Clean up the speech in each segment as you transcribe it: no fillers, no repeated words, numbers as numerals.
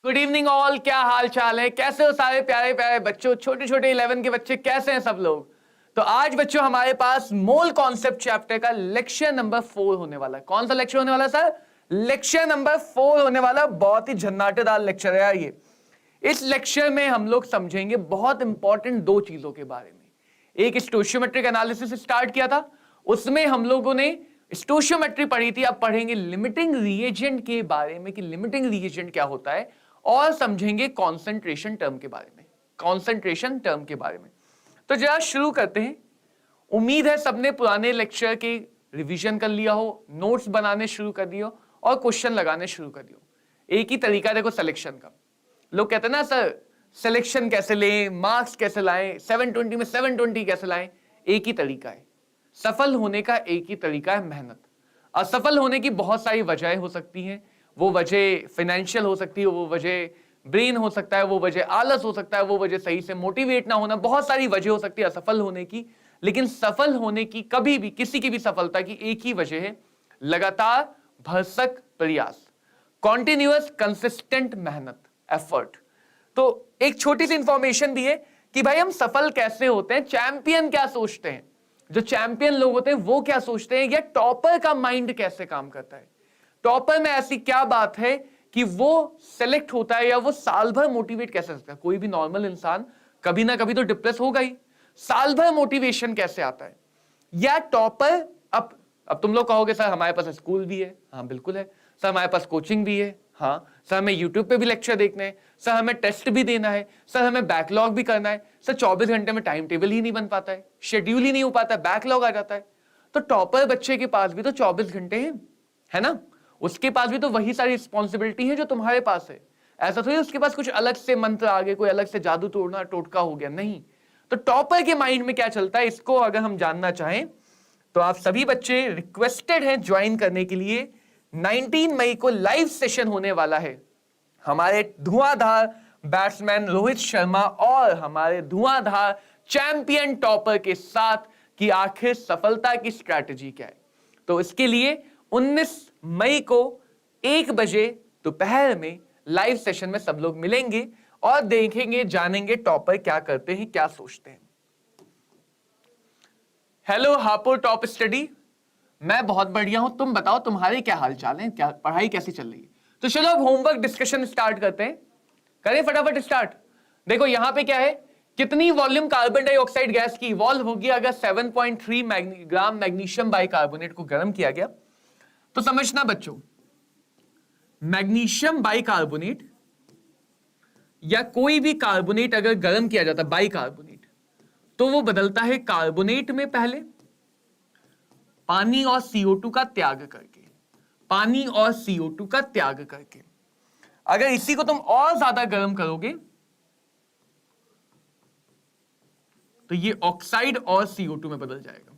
Good evening all. क्या हाल चाल है, कैसे हो सारे प्यारे प्यारे बच्चों, छोटे छोटे 11 के बच्चे कैसे हैं सब लोग। तो आज बच्चों हमारे पास मोल कॉन्सेप्ट चैप्टर का लेक्चर नंबर 4 होने वाला है। कौन सा लेक्चर होने वाला है सर? लेक्चर नंबर 4 होने वाला। बहुत ही झन्नाटेदार लेक्चर है ये। इस लेक्चर में हम लोग समझेंगे बहुत इंपॉर्टेंट दो चीजों के बारे में। एक स्टोशियोमेट्रिक एनालिसिस स्टार्ट किया था, उसमें हम लोगों ने स्टोशियोमेट्री पढ़ी थी। अब पढ़ेंगे लिमिटिंग रिएजेंट के बारे में कि लिमिटिंग रिएजेंट क्या होता है, और समझेंगे कॉन्सेंट्रेशन टर्म के बारे में। कॉन्सेंट्रेशन टर्म के बारे में तो जरा शुरू करते हैं। उम्मीद है सबने पुराने लेक्चर के रिवीजन कर लिया हो, नोट्स बनाने शुरू कर दिए हो और क्वेश्चन लगाने शुरू कर दिए हो। एक ही तरीका देखो सिलेक्शन का। लोग कहते हैं ना सर सिलेक्शन कैसे लें, मार्क्स कैसे लाएं, 720 में 720 कैसे लाएं। एक ही तरीका है, सफल होने का एक ही तरीका है, मेहनत। असफल होने की बहुत सारी वजहें हो सकती हैं। वो वजह फाइनेंशियल हो सकती है, वो वजह ब्रेन हो सकता है, वो वजह आलस हो सकता है, वो वजह सही से मोटिवेट ना होना। बहुत सारी वजह हो सकती है असफल होने की, लेकिन सफल होने की कभी भी किसी की भी सफलता की एक ही वजह है, लगातार भरसक प्रयास, कॉन्टिन्यूअस कंसिस्टेंट मेहनत, एफर्ट। तो एक छोटी सी इंफॉर्मेशन भी है कि भाई हम सफल कैसे होते हैं, चैंपियन क्या सोचते हैं, जो चैंपियन लोग होते हैं वो क्या सोचते हैं, या टॉपर का माइंड कैसे काम करता है। टॉपर में ऐसी क्या बात है कि वो सेलेक्ट होता है, या वो साल भर मोटिवेट कैसे सकता है। कोई भी नॉर्मल इंसान कभी ना कभी तो डिप्रेस होगा ही। साल भर मोटिवेशन कैसे आता है, या टॉपर। अब तुम लोग कहोगे सर हमारे पास स्कूल भी है। हाँ बिल्कुल है सर। हमारे पास कोचिंग भी है। हाँ सर। हमें यूट्यूब पे भी लेक्चर देखने हैं सर। हमें टेस्ट भी देना है सर। हमें बैकलॉग भी करना है सर। 24 घंटे में टाइम टेबल ही नहीं बन पाता है, शेड्यूल ही नहीं हो पाता, बैकलॉग आ जाता है। तो टॉपर बच्चे के पास भी तो 24 घंटे हैं, है ना। उसके पास भी तो वही सारी रिस्पॉन्सिबिलिटी है जो तुम्हारे पास है। ऐसा थोड़ी उसके पास कुछ अलग से मंत्र आ गए, कोई अलग से जादू तोड़ना टोटका हो गया, नहीं। तो टॉपर के माइंड में क्या चलता है, इसको अगर हम जानना चाहें तो आप सभी बच्चे रिक्वेस्टेड हैं ज्वाइन करने के लिए। 19 मई को लाइव सेशन होने वाला है हमारे धुआंधार बैट्समैन रोहित शर्मा और हमारे धुआंधार चैंपियन टॉपर के साथ, कि आखिर सफलता की स्ट्रैटेजी क्या है। तो इसके लिए 19 मई को 1 बजे दोपहर में लाइव सेशन में सब लोग मिलेंगे और देखेंगे, जानेंगे टॉपर क्या करते हैं, क्या सोचते हैं। हेलो हापुड़ टॉप स्टडी, मैं बहुत बढ़िया हूं। तुम बताओ तुम्हारे क्या हाल चाल है, क्या पढ़ाई कैसी चल रही है। तो चलो अब होमवर्क डिस्कशन स्टार्ट करते हैं। करें फटाफट स्टार्ट। देखो यहां पे क्या है, कितनी वॉल्यूम कार्बन डाइऑक्साइड गैस की इवॉल्व होगी अगर 7.3 ग्राम मैग्नीशियम बाइकार्बोनेट को गर्म किया गया। तो समझना बच्चों, मैग्नीशियम बाइकार्बोनेट या कोई भी कार्बोनेट अगर गर्म किया जाता है बाइकार्बोनेट, तो वो बदलता है कार्बोनेट में पहले पानी और CO2 का त्याग करके। पानी और CO2 का त्याग करके अगर इसी को तुम और ज्यादा गर्म करोगे तो ये ऑक्साइड और CO2 में बदल जाएगा।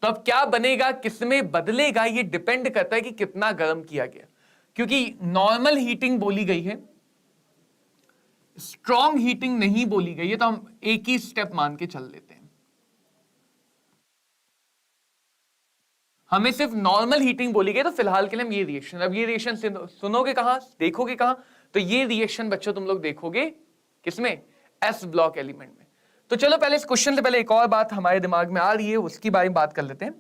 तो अब क्या बनेगा, किसमें बदलेगा, ये डिपेंड करता है कि कितना गर्म किया गया। क्योंकि नॉर्मल हीटिंग बोली गई है, स्ट्रॉन्ग हीटिंग नहीं बोली गई है, तो हम एक ही स्टेप मान के चल लेते हैं। हमें सिर्फ नॉर्मल हीटिंग बोली गई, तो फिलहाल के लिए हम ये रिएक्शन, अब ये रिएक्शन सुनोगे कहां, देखोगे कहां, तो ये रिएक्शन बच्चों तुम लोग देखोगे किसमें, एस ब्लॉक एलिमेंट में। तो चलो पहले इस क्वेश्चन से पहले एक और बात हमारे दिमाग में आ रही है, उसकी बारे में बात कर लेते हैं।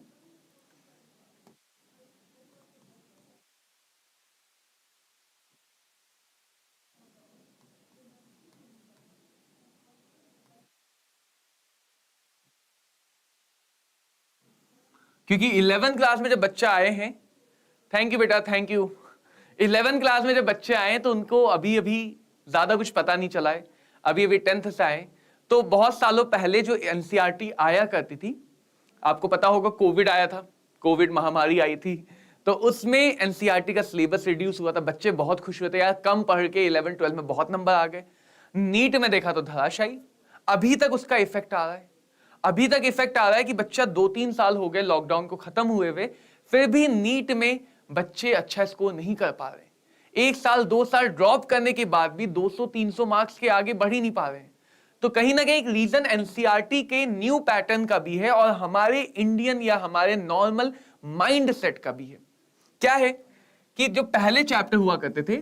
क्योंकि 11th क्लास में जब बच्चा आए हैं, थैंक यू बेटा थैंक यू। 11th क्लास में जब बच्चे आए तो उनको अभी अभी ज्यादा कुछ पता नहीं चला है, अभी अभी 10th से आए। तो बहुत सालों पहले जो NCERT आया करती थी, आपको पता होगा कोविड आया था, कोविड महामारी आई थी, तो उसमें NCERT का सिलेबस रिड्यूस हुआ था। बच्चे बहुत खुश हुए थे, यार कम पढ़ के 11 12 में बहुत नंबर आ गए। नीट में देखा तो धराशायी। अभी तक उसका इफेक्ट आ रहा है, अभी तक इफेक्ट आ रहा है कि बच्चा 2-3 साल हो गए लॉकडाउन को खत्म हुए हुए, फिर भी नीट में बच्चे अच्छा स्कोर नहीं कर पा रहे। 1 साल 2 साल ड्रॉप करने के बाद भी 200-300 मार्क्स के आगे बढ़ ही नहीं पा रहे हैं। तो कहीं ना कहीं एक रीजन NCERT के न्यू पैटर्न का भी है और हमारे इंडियन या हमारे नॉर्मल माइंड सेट का भी है। क्या है कि जो पहले चैप्टर हुआ करते थे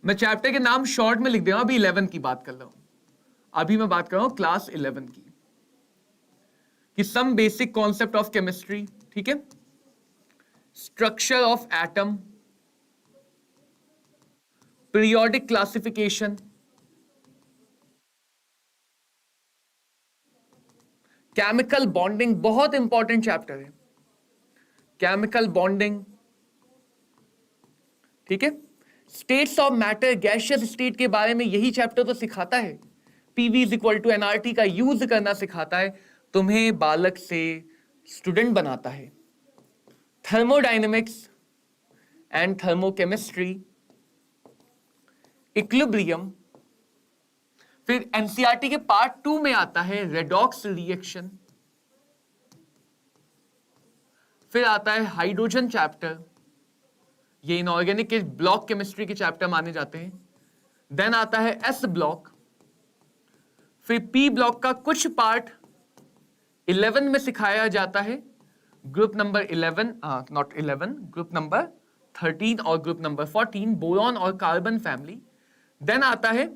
मैं चैप्टर के नाम शॉर्ट में लिख दे रहा हूं, अभी 11 की बात कर रहा हूं, अभी मैं बात कर रहा हूं क्लास 11 की, कि some basic concept of chemistry, ठीक है, structure of atom, periodic classification, chemical bonding, बहुत इंपॉर्टेंट चैप्टर है केमिकल बॉन्डिंग, ठीक है, states of matter, gaseous state के बारे में यही चैप्टर तो सिखाता है, PV is equal to nRT का यूज करना सिखाता है, तुम्हें बालक से स्टूडेंट बनाता है, थर्मोडायनेमिक्स एंड थर्मोकेमिस्ट्री, इक्विलिब्रियम, फिर एनसीईआरटी के पार्ट 2 में आता है रेडॉक्स रिएक्शन, फिर आता है हाइड्रोजन चैप्टर, ये इनऑर्गेनिक के ब्लॉक केमिस्ट्री के चैप्टर माने जाते हैं, देन आता है एस ब्लॉक, फिर पी ब्लॉक का कुछ पार्ट 11 में सिखाया जाता है, group number 11 not 11, group number 13 और ग्रुप नंबर 14, बोरॉन और कार्बन फैमिली, देन आता है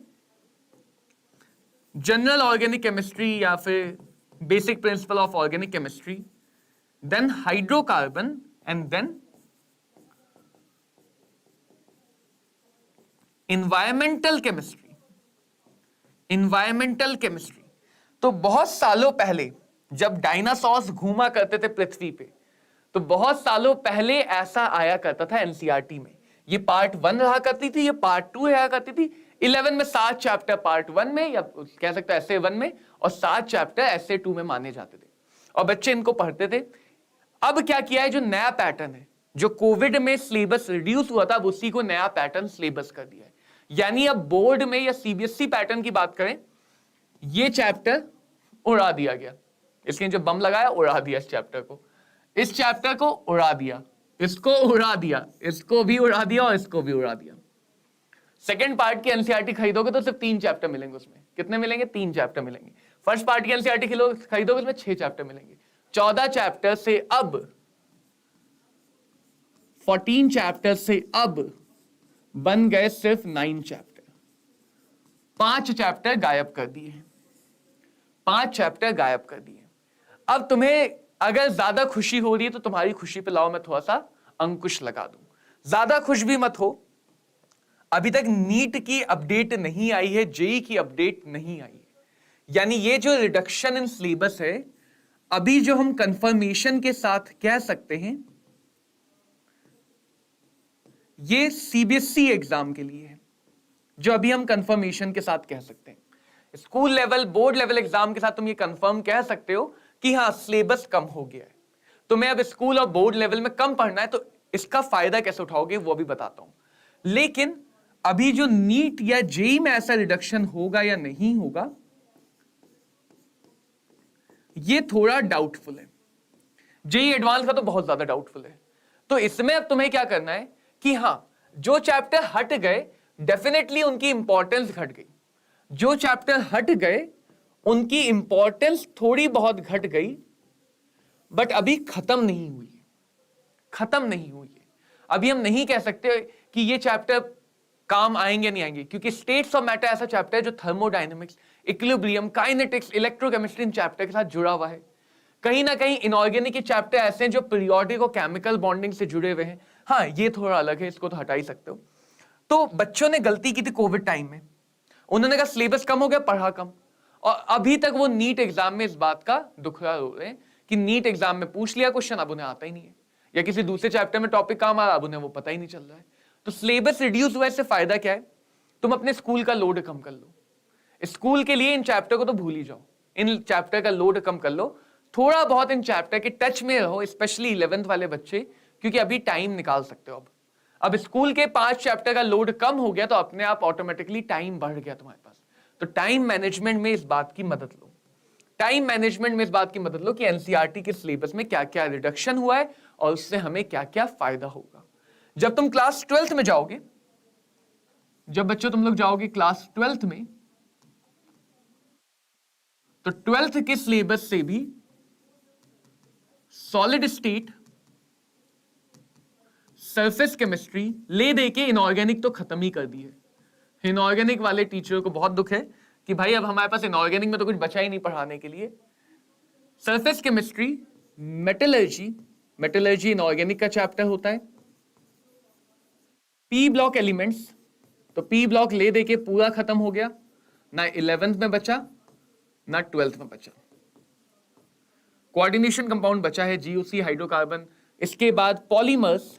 जनरल ऑर्गेनिक केमिस्ट्री या फिर basic principle of organic chemistry, then hydrocarbon and then environmental chemistry. Environmental chemistry तो बहुत सालों पहले जब डायनासोर्स घूमा करते थे पृथ्वी पे, तो बहुत सालों पहले ऐसा आया करता था एनसीईआरटी में, ये पार्ट 1 रहा करती थी, ये पार्ट 2 रहा करती थी, 11 में 7 चैप्टर पार्ट 1 में या कह सकते हैं ऐसे 1 में, और 7 चैप्टर ऐसे 2 में माने जाते थे और बच्चे इनको पढ़ते थे। अब क्या किया है, जो नया पैटर्न है, जो कोविड में सिलेबस रिड्यूस हुआ था, अब उसी को नया पैटर्न सिलेबस कर दिया है, यानी अब बोर्ड में या सीबीएसई पैटर्न की बात करें, ये चैप्टर उड़ा दिया गया, इसके जो बम लगाया उड़ा दिया इस चैप्टर को, इस चैप्टर को उड़ा दिया, इसको उड़ा दिया, इसको भी उड़ा दिया और इसको भी उड़ा दिया। सेकंड पार्ट की एनसीईआरटी खरीदोगे तो सिर्फ 3 चैप्टर मिलेंगे, उसमें कितने मिलेंगे, 3 चैप्टर मिलेंगे। फर्स्ट पार्ट की एनसीईआरटी खरीदोगे उसमें 6 चैप्टर मिलेंगे। 14 चैप्टर से अब 14 चैप्टर से अब बन गए सिर्फ 9 चैप्टर, 5 चैप्टर गायब कर दिए, 5 चैप्टर गायब कर दिए। अब तुम्हें अगर ज्यादा खुशी हो रही है तो तुम्हारी खुशी पे लाओ मैं थोड़ा सा अंकुश लगा दूं, ज्यादा खुश भी मत हो, अभी तक नीट की अपडेट नहीं आई है, जेई की अपडेट नहीं आई है, यानी ये जो रिडक्शन इन सिलेबस है, अभी जो हम कंफर्मेशन के साथ कह सकते हैं ये सीबीएसई एग्जाम के लिए है, जो अभी हम कंफर्मेशन के साथ कह सकते हैं। School level board level exam के साथ तुम ये कंफर्म कह सकते हो कि हाँ सिलेबस कम हो गया है, तुम्हें अब स्कूल और बोर्ड लेवल में कम पढ़ना है, तो इसका फायदा कैसे उठाओगे वो भी बताता हूं। लेकिन अभी जो नीट या जेई में ऐसा रिडक्शन होगा या नहीं होगा, ये थोड़ा डाउटफुल है। जेई एडवांस का तो बहुत ज्यादा डाउटफुल है। तो इसमें अब तुम्हें क्या करना है कि हां जो चैप्टर हट गए डेफिनेटली उनकी इंपॉर्टेंस घट गई, जो चैप्टर हट गए उनकी इंपॉर्टेंस थोड़ी बहुत घट गई, बट अभी खत्म नहीं हुई है, खत्म नहीं हुई है। अभी हम नहीं कह सकते कि ये चैप्टर काम आएंगे नहीं आएंगे, क्योंकि स्टेट्स ऑफ मैटर ऐसा चैप्टर है जो thermodynamics, equilibrium, kinetics, electrochemistry in chapter के साथ जुड़ा हुआ है। कहीं ना कहीं इनऑर्गेनिक के चैप्टर ऐसे हैं जो पीरियोडिक और केमिकल बॉन्डिंग से जुड़े हुए हैं। हाँ ये थोड़ा अलग है, इसको तो हटा ही सकते हो। तो बच्चों ने गलती की थी कोविड टाइम में, उन्होंने कहा सिलेबस कम हो गया, पढ़ा कम, और अभी तक वो नीट एग्जाम में इस बात का दुखड़ा हो रहे हैं कि नीट एग्जाम में पूछ लिया क्वेश्चन, अब उन्हें आता ही नहीं है, या किसी दूसरे चैप्टर में टॉपिक काम आ रहा, अब उन्हें वो पता ही नहीं चल रहा है। तो सिलेबस रिड्यूस हुआ, इससे फायदा क्या है, तुम अपने स्कूल का लोड कम कर लो, स्कूल के लिए इन चैप्टर को तो भूल ही जाओ, इन चैप्टर का लोड कम कर लो, थोड़ा बहुत इन चैप्टर के टच में रहो, स्पेशली 11th वाले बच्चे, क्योंकि अभी टाइम निकाल सकते हो। अब स्कूल के 5 चैप्टर का लोड कम हो गया तो अपने आप ऑटोमेटिकली टाइम बढ़ गया तुम्हारे पास। तो टाइम मैनेजमेंट में इस बात की मदद लो, टाइम मैनेजमेंट में इस बात की मदद लो कि एनसीईआरटी के सिलेबस में क्या क्या रिडक्शन हुआ है और उससे हमें क्या क्या फायदा होगा। जब तुम क्लास 12th में जाओगे, जब बच्चों तुम लोग जाओगे क्लास 12th में, तो 12th के सिलेबस से भी सॉलिड स्टेट, सरफेस केमिस्ट्री ले दे के इनऑर्गेनिक तो खत्म ही कर दी है, इनऑर्गेनिक वाले टीचर को बहुत दुख है कि भाई अब हमारे पास इनऑर्गेनिक में तो कुछ बचा ही नहीं पढ़ाने के लिए। Surface chemistry, metallurgy, metallurgy inorganic का चैप्टर होता है। पी ब्लॉक एलिमेंट्स, तो पी ब्लॉक ले दे के पूरा खत्म हो गया, ना 11th में बचा ना 12th में बचा। कोऑर्डिनेशन कंपाउंड बचा है जीओसी, हाइड्रोकार्बन। इसके बाद पॉलीमर्स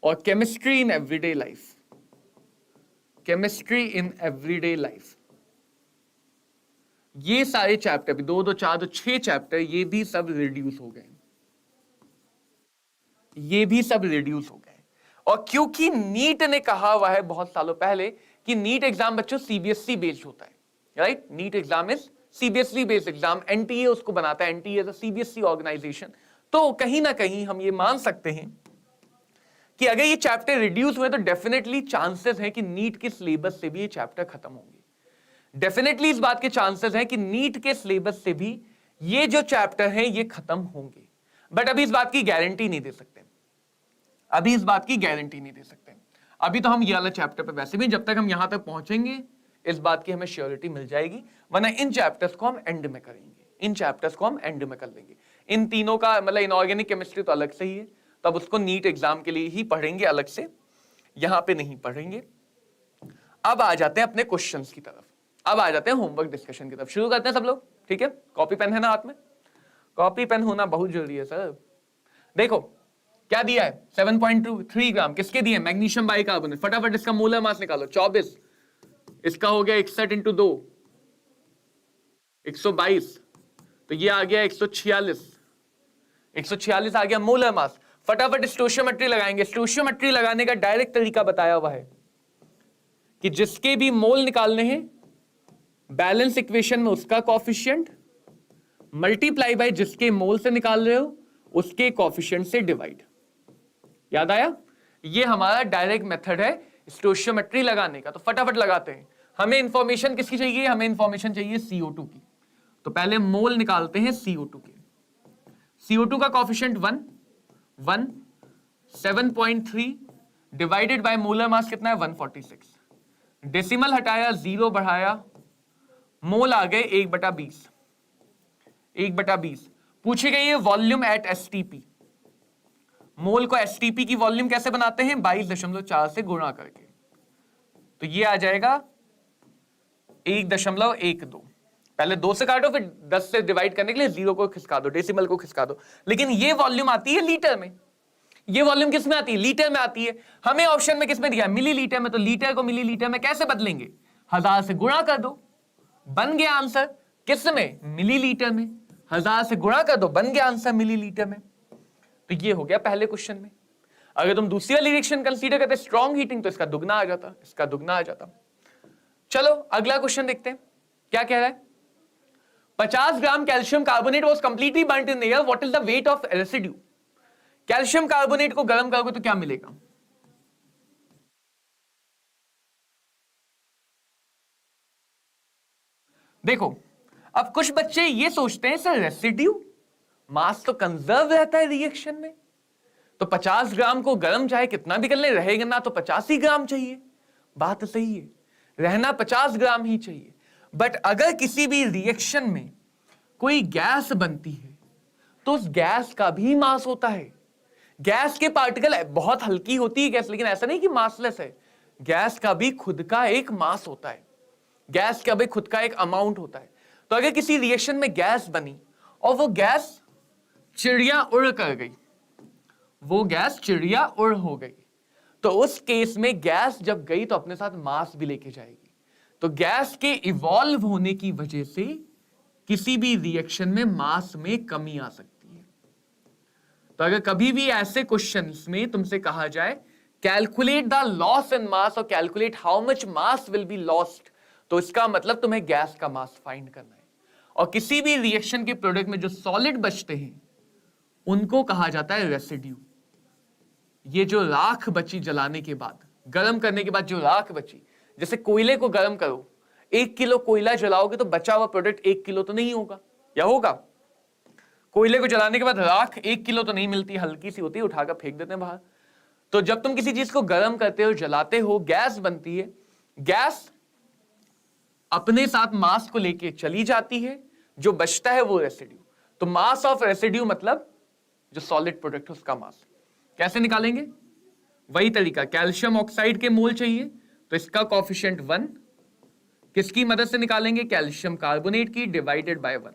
और chemistry in everyday life, chemistry in everyday life. ये सारे चैप्टर भी 2 2 4 2 6 चैप्टर, ये भी सब रिड्यूस हो गए, ये भी सब रिड्यूस हो गए। और क्योंकि नीट ने कहा हुआ है बहुत सालों पहले कि नीट एग्जाम बच्चों सीबीएसई बेस्ड होता है, right? NEET exam is CBSE based exam, NTA उसको बनाता है, NTA is a CBSE organisation. तो कहीं ना कहीं हम ये मान सकते हैं कि अगर ये चैप्टर रिड्यूस हुए तो डेफिनेटली चांसेस हैं कि नीट के सिलेबस से भी ये चैप्टर खत्म होंगे। डेफिनेटली इस बात के चांसेस हैं कि नीट के सिलेबस से भी ये जो चैप्टर हैं ये खत्म होंगे। बट अभी इस बात की गारंटी नहीं दे सकते, अभी इस बात की गारंटी नहीं दे सकते। अभी तो हम ये वाला चैप्टर पे वैसे भी जब तक हम यहां तक पहुंचेंगे इस बात की हमें श्योरिटी मिल जाएगी, वरना इन चैप्टर्स को हम एंड में करेंगे, इन चैप्टर्स को हम एंड में कर लेंगे। इन तीनों का मतलब इनऑर्गेनिक केमिस्ट्री तो अलग से ही है, तब उसको नीट एग्जाम के लिए ही पढ़ेंगे अलग से, यहां पे नहीं पढ़ेंगे। अब आ जाते हैं अपने क्वेश्चंस की तरफ, अब आ जाते हैं होमवर्क डिस्कशन की तरफ। शुरू करते हैं सब लोग, ठीक है? कॉपी पेन है ना हाथ में? कॉपी पेन होना बहुत जरूरी है सर। देखो क्या दिया है, 7.23 ग्राम किसके दिए? Magnesium bicarbonate. फटाफट इसका मोलर मास निकालो, 24, इसका हो गया 61 × 2 122, तो ये आ गया 146, 146 आ गया मोलर मास। फटाफट स्टोशियोमेट्री लगाएंगे। स्टोशियोमेट्री लगाने का डायरेक्ट तरीका बताया हुआ है कि जिसके भी मोल निकालने हैं बैलेंस इक्वेशन में उसका कॉफिशिएंट मल्टीप्लाई बाय जिसके मोल से निकाल रहे हो उसके कॉफिशिएंट से डिवाइड। याद आया? ये हमारा डायरेक्ट मेथड है स्टोशियोमेट्री लगाने का। तो फटाफट लगाते हैं। हमें इंफॉर्मेशन किसकी चाहिए? हमें इंफॉर्मेशन चाहिए CO2 की। तो पहले मोल निकालते हैं CO2 के। CO2 का coefficient 1 1 7.3 divided by molar mass कितना है? 146। डेसिमल हटाया, 0 बढ़ाया, मोल आ गए 1/20, 1/20। पूछी गई है वॉल्यूम एट STP। मोल को STP की वॉल्यूम कैसे बनाते हैं? 22.4 से गुणा करके। तो ये आ जाएगा 1.12। पहले 2 से काटो, फिर 10 से डिवाइड करने के लिए 0 को खिसका दो, डेसिमल को खिसका दो। लेकिन ये वॉल्यूम आती है लीटर में। ये वॉल्यूम किस में आती है? लीटर में आती है। हमें ऑप्शन में किस में दिया? मिलीलीटर में। तो लीटर को मिलीलीटर में कैसे बदलेंगे? 1000 से गुणा कर दो, बन गया आंसर। किस में? मिलीलीटर में। 1000 से गुणा कर दो, बन गया आंसर मिलीलीटर में। तो ये हो गया पहले क्वेश्चन में। अगर तुम दूसरी वाली रिएक्शन कंसीडर करते स्ट्रॉन्ग हीटिंग, तो इसका दुगना आ जाता, इसका दुगना आ जाता। चलो अगला क्वेश्चन देखते हैं क्या कह रहा है। 50 ग्राम calcium carbonate was completely burned in the air, what is the weight of residue? Calcium carbonate को गर्म करोगे तो क्या मिलेगा? देखो अब कुछ बच्चे ये सोचते हैं सर रेसिड्यू, मास तो कंजर्व रहता है रिएक्शन में, तो 50 ग्राम को गर्म चाहे कितना भी कर ले रहेगा ना, तो 50 ही ग्राम चाहिए। बात तो सही है, रहना 50 ग्राम ही चाहिए। बट अगर किसी भी रिएक्शन में कोई गैस बनती है तो उस गैस का भी मास होता है। गैस के पार्टिकल बहुत हल्की होती है गैस, लेकिन ऐसा नहीं कि मासलेस है। गैस का भी खुद का एक मास होता है, गैस का भी खुद का एक अमाउंट होता है। तो अगर किसी रिएक्शन में गैस बनी और वो गैस चिड़िया उड़ कर गई, वो गैस चिड़िया उड़ हो गई, तो उस केस में गैस जब गई तो अपने साथ मास भी लेके जाएगी। तो गैस के इवॉल्व होने की वजह से किसी भी रिएक्शन में मास में कमी आ सकती है। तो अगर कभी भी ऐसे क्वेश्चंस में तुमसे कहा जाए कैलकुलेट द लॉस इन मास और calculate how much mass will be lost, तो इसका मतलब तुम्हें गैस का मास फाइंड करना है। और किसी भी रिएक्शन के प्रोडक्ट में जो सॉलिड बचते हैं उनको कहा जाता है रेसिड्यू। ये जो राख बची जलाने के बाद, गर्म करने के बाद जो राख बची, जैसे कोयले को गर्म करो, 1 किलो कोयला जलाओगे तो बचा हुआ प्रोडक्ट 1 किलो तो नहीं होगा, या होगा? कोयले को जलाने के बाद राख 1 किलो तो नहीं मिलती, हल्की सी होती है, उठाकर फेंक देते हैं बाहर। तो जब तुम किसी चीज को गर्म करते हो, जलाते हो, गैस बनती है, गैस अपने साथ मास को लेके चली जाती है, जो बचता है वो रेसिड्यू। तो मास ऑफ रेसिड्यू मतलब जो सॉलिड प्रोडक्ट है उसका मास। कैसे निकालेंगे? वही तरीका, कैल्शियम ऑक्साइड के मोल चाहिए तो इसका कॉफिशिएंट 1, किसकी मदद से निकालेंगे? कैल्शियम कार्बोनेट की, divided by 1।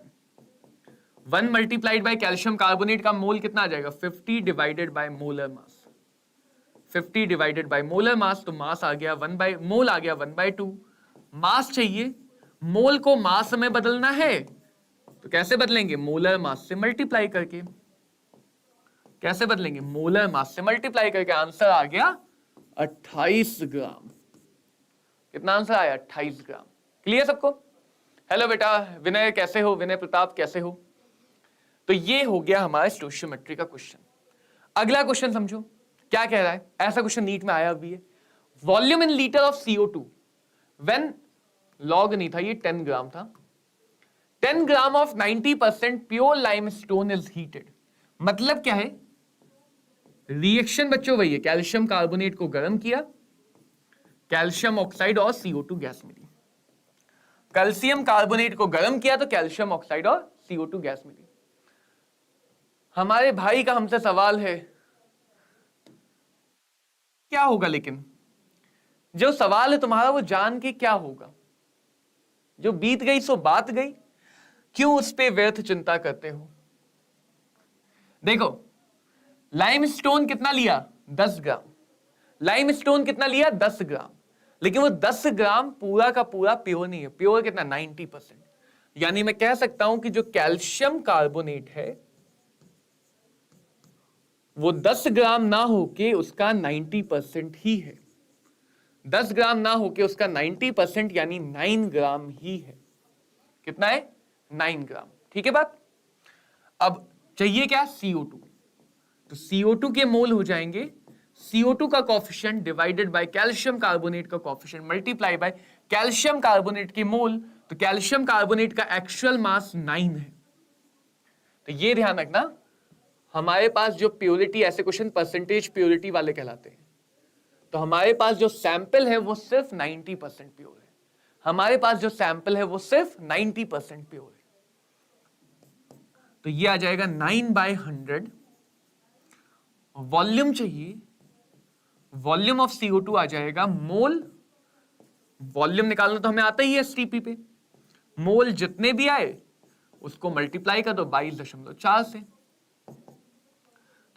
1 multiplied by calcium carbonate का मोल कितना आ जाएगा? 50 divided by molar mass. 50 divided by molar mass, तो मास आ गया 1/मोल आ गया 1/2। मास चाहिए, मोल को मास में बदलना है तो कैसे बदलेंगे? मोलर मास से मल्टीप्लाई करके। कैसे बदलेंगे? मोलर मास से मल्टीप्लाई करके। आंसर आ गया 28 ग्राम। कितना आंसर आया? 28 ग्राम। क्लियर सबको? हेलो बेटा विनय, कैसे हो? विनय प्रताप कैसे हो? तो ये हो गया हमारा स्टोइचियोमेट्री का क्वेश्चन। अगला क्वेश्चन समझो क्या कह रहा है। ऐसा क्वेश्चन नीट में आया भी है। Volume in litre of CO2 when, log नहीं था ये, 10 ग्राम था। 10 gram of 90% pure limestone is heated. मतलब क्या है? रिएक्शन बच्चों वही है, कैल्शियम कार्बोनेट को गर्म किया, कैल्शियम ऑक्साइड और CO2 गैस मिली। कैल्शियम कार्बोनेट को गर्म किया तो कैल्शियम ऑक्साइड और CO2 गैस मिली। हमारे भाई का हमसे सवाल है क्या होगा, लेकिन जो सवाल है तुम्हारा वो जान के क्या होगा? जो बीत गई सो बात गई, क्यों उस पे व्यर्थ चिंता करते हो? देखो, लाइमस्टोन कितना लिया? 10 ग्राम। लाइमस्टोन कितना लिया? 10 ग्राम। लेकिन वो 10 ग्राम पूरा का पूरा प्योर नहीं है। प्योर कितना? 90%। यानी मैं कह सकता हूं कि जो कैल्शियम कार्बोनेट है वो 10 ग्राम ना होके उसका 90% ही है। 10 ग्राम ना होके उसका 90% यानी 9 ग्राम ही है। कितना है? 9 ग्राम। ठीक है बात? अब चाहिए क्या? CO2। तो CO2 के मोल हो जाएंगे CO2 का coefficient divided by calcium carbonate का coefficient multiply by calcium carbonate के मोल। तो कैल्शियम कार्बोनेट का एक्चुअल मास 9 है। तो ये ध्यान रखना, हमारे पास जो प्योरिटी, ऐसे क्वेश्चन परसेंटेज प्योरिटी वाले कहलाते हैं, तो हमारे पास जो सैंपल है वो सिर्फ 90% प्योर है। हमारे पास जो सैंपल है वो सिर्फ 90% प्योर है। तो ये आ जाएगा 9/100। वॉल्यूम चाहिए, वॉल्यूम ऑफ CO2 आ जाएगा मोल। वॉल्यूम निकालना तो हमें आता ही है STP पे। मोल जितने भी आए उसको मल्टीप्लाई कर दो 22.4 से।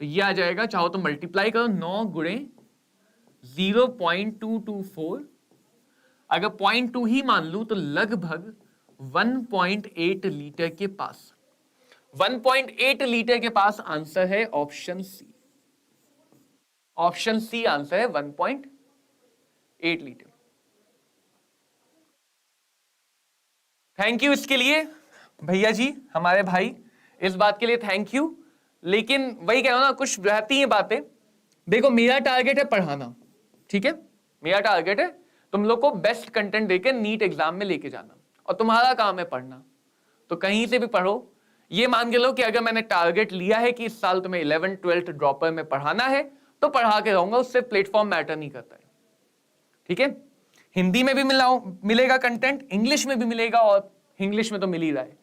तो ये आ जाएगा, चाहो तो मल्टीप्लाई करो, 9 गुणे 0.224। अगर 0.2 ही मान लूं तो लगभग 1.8 लीटर के पास। 1.8 लीटर के पास आंसर है option C. Option C answer है 1.8 लीटर। थैंक यू इसके लिए भैया जी, हमारे भाई, इस बात के लिए थैंक यू। लेकिन वही कह रहा हूं ना, कुछ रहती हैं बातें। देखो, मेरा टारगेट है पढ़ाना, ठीक है? मेरा टारगेट है तुम लोग को बेस्ट कंटेंट देकर नीट एग्जाम में लेके जाना, और तुम्हारा काम है पढ़ना। तो कहीं से भी पढ़ो, ये मान के लो कि अगर मैंने टारगेट लिया है कि इस साल तुम्हें 11th 12th ड्रॉपर में पढ़ाना है तो पढ़ा के रहूंगा, उससे प्लेटफॉर्म मैटर नहीं करता है। ठीक है? हिंदी में भी मिलेगा कंटेंट, इंग्लिश में भी मिलेगा, और इंग्लिश में तो मिल ही रहा है।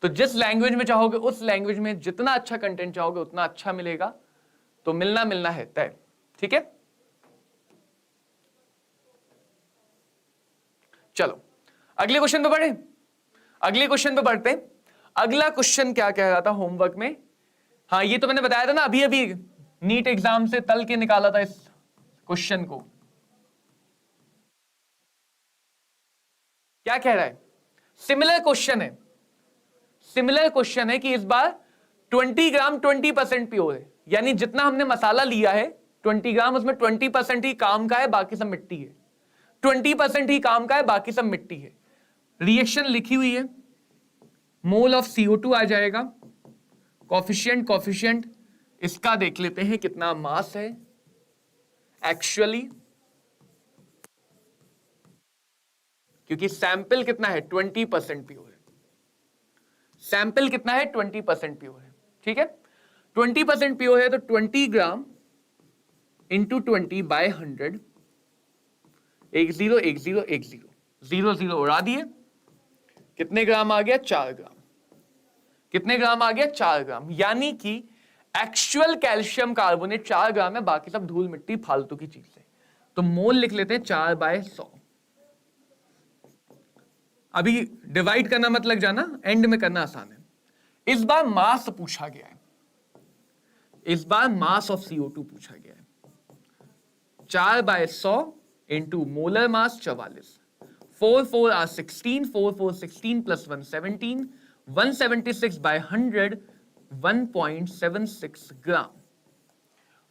तो जिस लैंग्वेज में चाहोगे उस लैंग्वेज में जितना अच्छा कंटेंट चाहोगे उतना अच्छा मिलेगा। तो मिलना है तय। ठीक है? चलो अगले क्वेश्चन पे बढ़े। अगले क्वेश्चन पे बढ़ते हैं। अगला क्वेश्चन क्या कह रहा था होमवर्क में? हाँ, ये तो मैंने बताया था ना, अभी अभी नीट एग्जाम से तल के निकाला था इस क्वेश्चन को। क्या कह रहा है? सिमिलर क्वेश्चन है। सिमिलर क्वेश्चन है कि इस बार 20 ग्राम 20% प्योर है, यानी जितना हमने मसाला लिया है 20 ग्राम, उसमें 20% ही काम का है, बाकी सब मिट्टी है। 20% ही काम का है, बाकी सब मिट्टी है। रिएक्शन लिखी हुई है, मोल ऑफ CO2 आ जाएगा, कॉफिशिएंट इसका देख लेते हैं कितना मास है एक्चुअली, क्योंकि सैंपल कितना है? 20% प्योर है। सैंपल कितना है? 20% प्योर है। ठीक है? 20% प्योर है तो 20 ग्राम इंटू 20 बाय 100, 10 10 10 0 0 उड़ा दिए, कितने ग्राम आ गया? 4 ग्राम। कितने ग्राम आ गया? 4 ग्राम। यानी कि एक्चुअल कैल्शियम कार्बोनेट 4 ग्राम है, बाकी सब धूल मिट्टी फालतू की चीज है। तो मोल लिख लेते हैं 4/100। अभी डिवाइड करना मत लग जाना, एंड में करना आसान है। इस बार मास पूछा गया है, इस बार मास ऑफ CO2 पूछा गया है। 4/100 into molar mass 44, 4 4 are 16, 4 4 16 plus 1 17, 176/100 1.76 gram.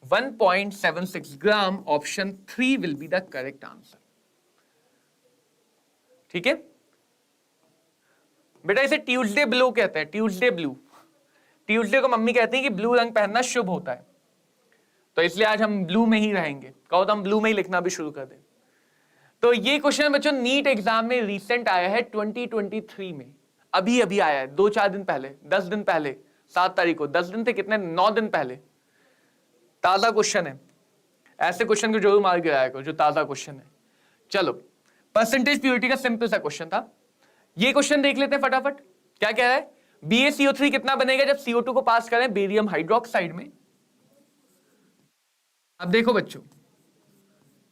1.76 gram, option 3 will be the correct answer. ठीक है बेटा, इसे ट्यूसडे ब्लू कहते हैं, ट्यूसडे ब्लू। ट्यूसडे को मम्मी कहती है कि ब्लू रंग पहनना शुभ होता है, तो इसलिए आज हम ब्लू में ही रहेंगे। कहो तो हम ब्लू में ही लिखना भी शुरू कर दें। तो ये क्वेश्चन बच्चों नीट एग्जाम में रिसेंट आया है 2023 में, अभी अभी आया है, 2-4 दिन पहले, 10 दिन पहले, 7 तारीख को। 10 दिन थे कितने, 9 दिन पहले। ताजा क्वेश्चन है, ऐसे क्वेश्चन को जरूर मार गिराया करो जो ताजा क्वेश्चन है। चलो, परसेंटेज प्योरिटी का सिंपल सा क्वेश्चन था, ये क्वेश्चन देख लेते हैं फटाफट। क्या कह रहा है? BaCO3 कितना बनेगा जब CO2 को पास करें बेरियम हाइड्रोक्साइड में। अब देखो बच्चों,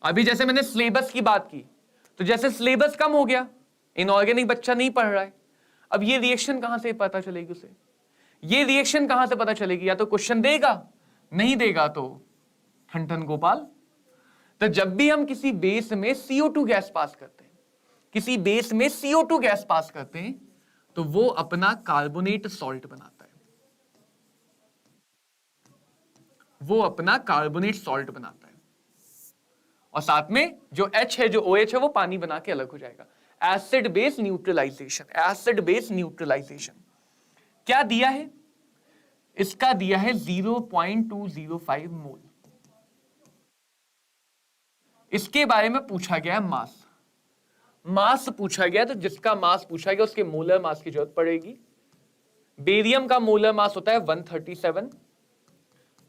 अभी जैसे मैंने सिलेबस की बात की, तो जैसे सिलेबस कम हो गया, इनऑर्गेनिक बच्चा नहीं पढ़ रहा है, अब ये रिएक्शन कहां से पता चलेगी उसे? ये रिएक्शन कहां से पता चलेगी? या तो क्वेश्चन देगा, नहीं देगा तो ठन ठन गोपाल। तो जब भी हम किसी बेस में CO2 गैस पास करते हैं, किसी बेस में CO2 गैस पास करते हैं, तो वो अपना कार्बोनेट सॉल्ट बनाता है, वो अपना कार्बोनेट सॉल्ट बनाता है, और साथ में जो H है, जो OH है, वो पानी बना के अलग हो जाएगा। Acid base neutralisation, acid base neutralisation. क्या दिया है इसका? दिया है 0.205 मोल। इसके बारे में पूछा गया है मास। मास पूछा गया, तो जिसका मास पूछा गया उसके मोलर मास की जरूरत पड़ेगी। बेरियम का मोलर मास होता है 137,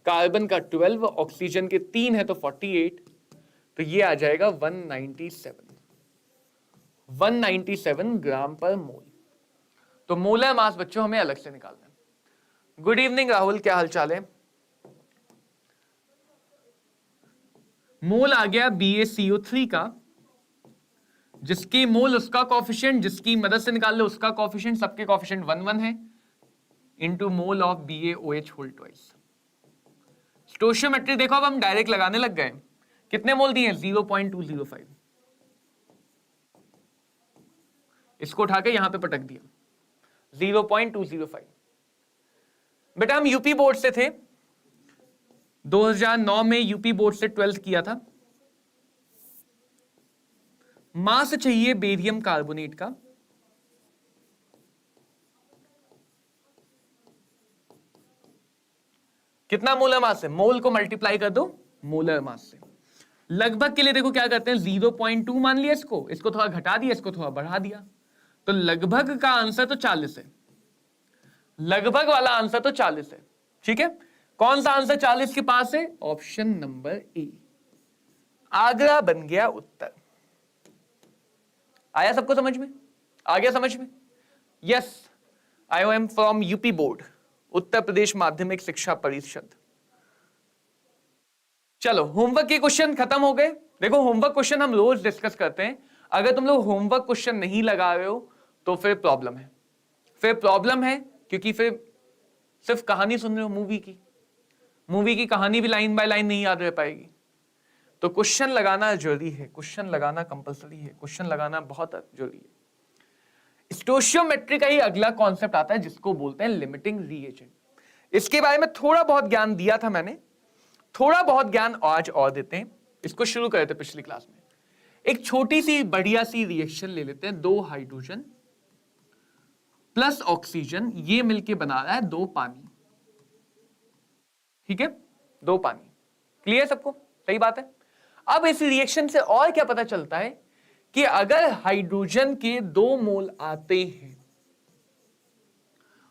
कार्बन का 12, ऑक्सीजन के 3 है तो 48, तो ये आ जाएगा 197 ग्राम पर मोल। तो मोलर मास बच्चों हमें अलग से निकालना है। गुड इवनिंग राहुल, क्या हाल चाल है? मोल आ गया BaCO3 का, जिसकी मोल उसका कॉफिशिएंट, जिसकी मदद से निकाल लो उसका कॉफिशिएंट, सबके कॉफिशिएंट 1 1 है, into mole of BaOH whole twice. Stoichiometry देखो, अब हम डायरेक्ट लगाने लग गए। कितने मोल दिए? 0.205। इसको उठा के यहां पे पटक दिया, 0.205। बेटा हम यूपी बोर्ड से थे, 2009 में यूपी बोर्ड से 12th किया था। मास चाहिए बेरियम कार्बोनेट का, कितना मोलर मास है? मोल को मल्टीप्लाई कर दो मोलर मास से। लगभग के लिए देखो क्या करते हैं, 0.2 मान लिया, इसको थोड़ा घटा दिया, इसको थोड़ा बढ़ा दिया, तो लगभग का आंसर तो 40 है। लगभग वाला आंसर तो 40 है। ठीक है, कौन सा आंसर 40 के पास है? ऑप्शन नंबर ए, आगरा बन गया उत्तर। आया सबको समझ में? आ गया समझ में? Yes, I am from UP board, Uttar Pradesh Madhyamik Shiksha परिषद। चलो, होमवर्क के क्वेश्चन खत्म हो गए। देखो, होमवर्क क्वेश्चन हम रोज डिस्कस करते हैं, अगर तुम लोग होमवर्क क्वेश्चन नहीं लगा रहे हो तो फिर प्रॉब्लम है। फिर प्रॉब्लम है क्योंकि फिर सिर्फ कहानी सुन रहे हो मूवी की कहानी भी लाइन बाय लाइन नहीं याद रह पाएगी। तो क्वेश्चन लगाना जरूरी है, क्वेश्चन लगाना कंपलसरी है, क्वेश्चन लगाना बहुत जरूरी है। स्टोइचियोमेट्री का ही अगला कॉन्सेप्ट आता है जिसको बोलते हैं लिमिटिंग रिएजेंट। इसके बारे में थोड़ा बहुत ज्ञान दिया था मैंने, थोड़ा बहुत ज्ञान आज और देते हैं। इसको शुरू करे थे पिछली क्लास में। एक छोटी सी बढ़िया सी रिएक्शन ले लेते हैं, 2 हाइड्रोजन प्लस ऑक्सीजन, ये मिलके बना रहा है 2 पानी। ठीक है, 2 पानी। क्लियर सबको? सही बात है। अब इस रिएक्शन से और क्या पता चलता है कि अगर हाइड्रोजन के 2 मोल आते हैं,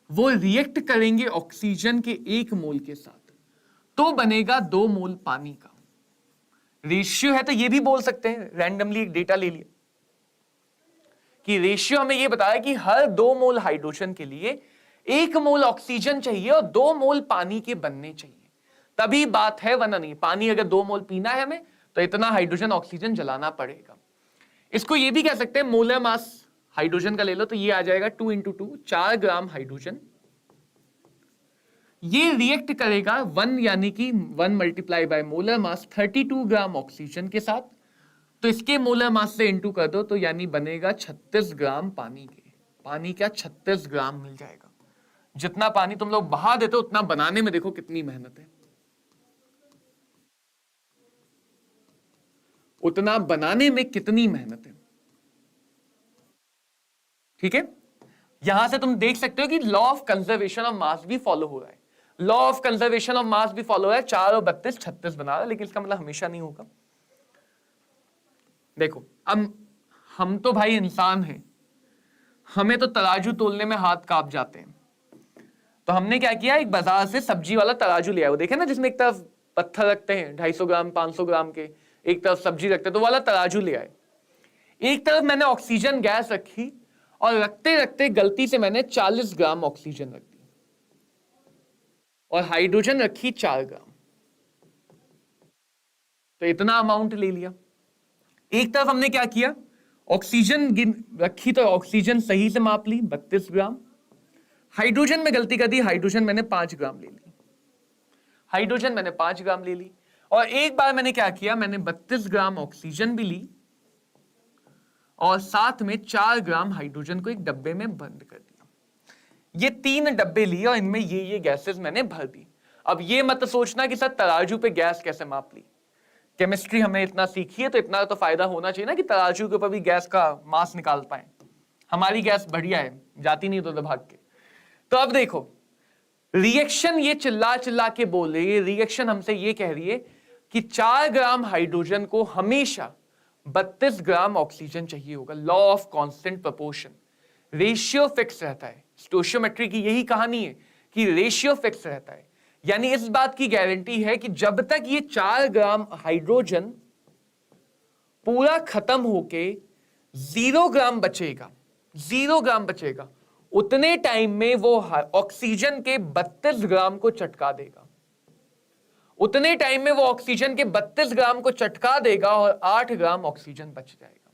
वो रिएक्ट करेंगे ऑक्सीजन के 1 मोल के साथ, तो बनेगा 2 मोल पानी का। रेशियो है तो ये भी बोल सकते हैं, रैंडमली एक डेटा ले लिया कि रेशियो हमें ये बताया कि हर 2 मोल हाइड्रोजन के लिए 1 मोल ऑक्सीजन चाहिए और 2 मोल पानी के बनने चाहिए, तभी बात है, वरना नहीं। पानी अगर 2 मोल पीना है हमें तो इतना हाइड्रोजन ऑक्सीजन जलाना पड़ेगा। इसको ये भी कह सकते हैं मोलर मास हाइड्रोजन का ले लो तो ये आ जाएगा 2 × 2 4 ग्राम हाइड्रोजन। ये रिएक्ट करेगा 1 यानी कि 1 multiply by molar mass 32 gram oxygen के साथ, तो इसके मोलर मास से इंटू कर दो तो यानी बनेगा 36 ग्राम पानी के। पानी क्या 36 ग्राम मिल जाएगा। जितना पानी तुम लोग बहा देते हो उतना बनाने में देखो कितनी मेहनत है, उतना बनाने में कितनी मेहनत है। ठीक है, यहां से तुम देख सकते हो कि law of conservation of mass भी फॉलो हो रहा है। Law of conservation of mass भी फॉलो हो रहा है। 4 और 32 36 बना रहा है, लेकिन इसका मतलब हमेशा नहीं होगा। देखो अब हम तो भाई इंसान हैं, हमें तो तराजू तोलने में हाथ कांप जाते हैं। तो हमने क्या किया, एक बाजार से सब्जी वाला तराजू लिया। वो देखे ना जिसमें एक तरफ पत्थर रखते हैं 250 ग्राम 500 ग्राम के, एक तरफ सब्जी रखते हैं, तो वाला तराजू ले आए। एक तरफ मैंने ऑक्सीजन गैस रखी और रखते रखते गलती से मैंने 40 ग्राम ऑक्सीजन रख दी और हाइड्रोजन रखी 4 ग्राम, तो इतना अमाउंट ले लिया। एक तरफ हमने क्या किया, ऑक्सीजन रखी तो ऑक्सीजन सही से माप ली 32 ग्राम। हाइड्रोजन में गलती कर दी, हाइड्रोजन मैंने 5 ग्राम ले ली। हाइड्रोजन मैंने 5 ग्राम ले ली और एक बार मैंने क्या किया, मैंने 32 ग्राम ऑक्सीजन भी ली और साथ में 4 ग्राम हाइड्रोजन को एक डब्बे में बंद कर दिया। ये 3 डब्बे लिए और इनमें ये गैसेस मैंने भर दी। अब ये मत सोचना कि सर तराजू पे गैस कैसे माप ली। केमिस्ट्री हमने इतना सीखी है तो इतना तो फायदा होना चाहिए ना कि तराजू के ऊपर भी गैस का मास निकाल पाए। हमारी गैस बढ़िया है, जाती नहीं तो भाग के। तो अब देखो रिएक्शन ये चिल्ला चिल्ला के बोल रही है, रिएक्शन हमसे ये कह रही है कि 4 ग्राम हाइड्रोजन को हमेशा 32 ग्राम ऑक्सीजन चाहिए होगा। Law of constant proportion, ratio fix रहता है। स्टोइचियोमेट्री की यही कहानी है कि रेशियो फिक्स रहता है, यानी इस बात की गारंटी है कि जब तक ये 4 ग्राम हाइड्रोजन पूरा खत्म होके 0 ग्राम बचेगा, 0 ग्राम बचेगा, उतने टाइम में वो ऑक्सीजन के 32 ग्राम को चटका देगा। उतने टाइम में वो ऑक्सीजन के 32 ग्राम को चटका देगा और 8 ग्राम ऑक्सीजन बच जाएगा।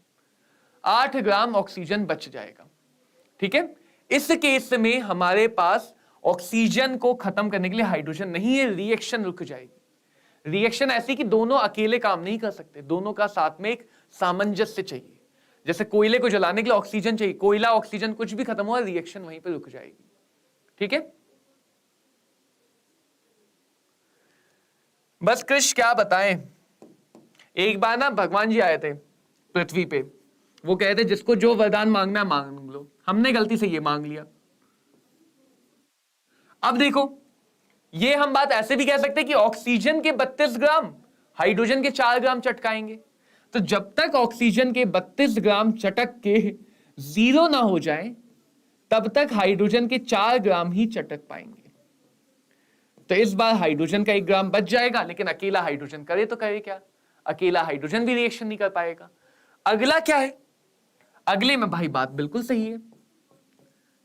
8 ग्राम ऑक्सीजन बच जाएगा। ठीक है, इस केस में हमारे पास ऑक्सीजन को खत्म करने के लिए हाइड्रोजन नहीं है, रिएक्शन रुक जाएगी। रिएक्शन ऐसी कि दोनों अकेले काम नहीं कर सकते, दोनों का साथ में एक सामंजस्य चाहिए। जैसे कोयले को जलाने के लिए ऑक्सीजन चाहिए, कोयला ऑक्सीजन कुछ भी खत्म हुआ रिएक्शन वहीं पे रुक जाएगी। ठीक है, बस कृष्ण क्या बताएं। एक बार ना भगवान जी आए थे पृथ्वी पे, वो कहते जिसको जो वरदान मांगना है मांग लो। हमने गलती से ये मांग लिया। अब देखो ये हम बात ऐसे भी कह सकते हैं कि ऑक्सीजन के 32 ग्राम हाइड्रोजन के 4 ग्राम चटकाएंगे। तो जब तक ऑक्सीजन के 32 ग्राम चटक के 0 ना हो जाए तब तक हाइड्रोजन के 4 ग्राम ही चटक पाएंगे। तो इस बार हाइड्रोजन का 1 ग्राम बच जाएगा, लेकिन अकेला हाइड्रोजन करे तो करे क्या, अकेला हाइड्रोजन भी रिएक्शन नहीं कर पाएगा। अगला क्या है, अगले में भाई बात बिल्कुल सही है।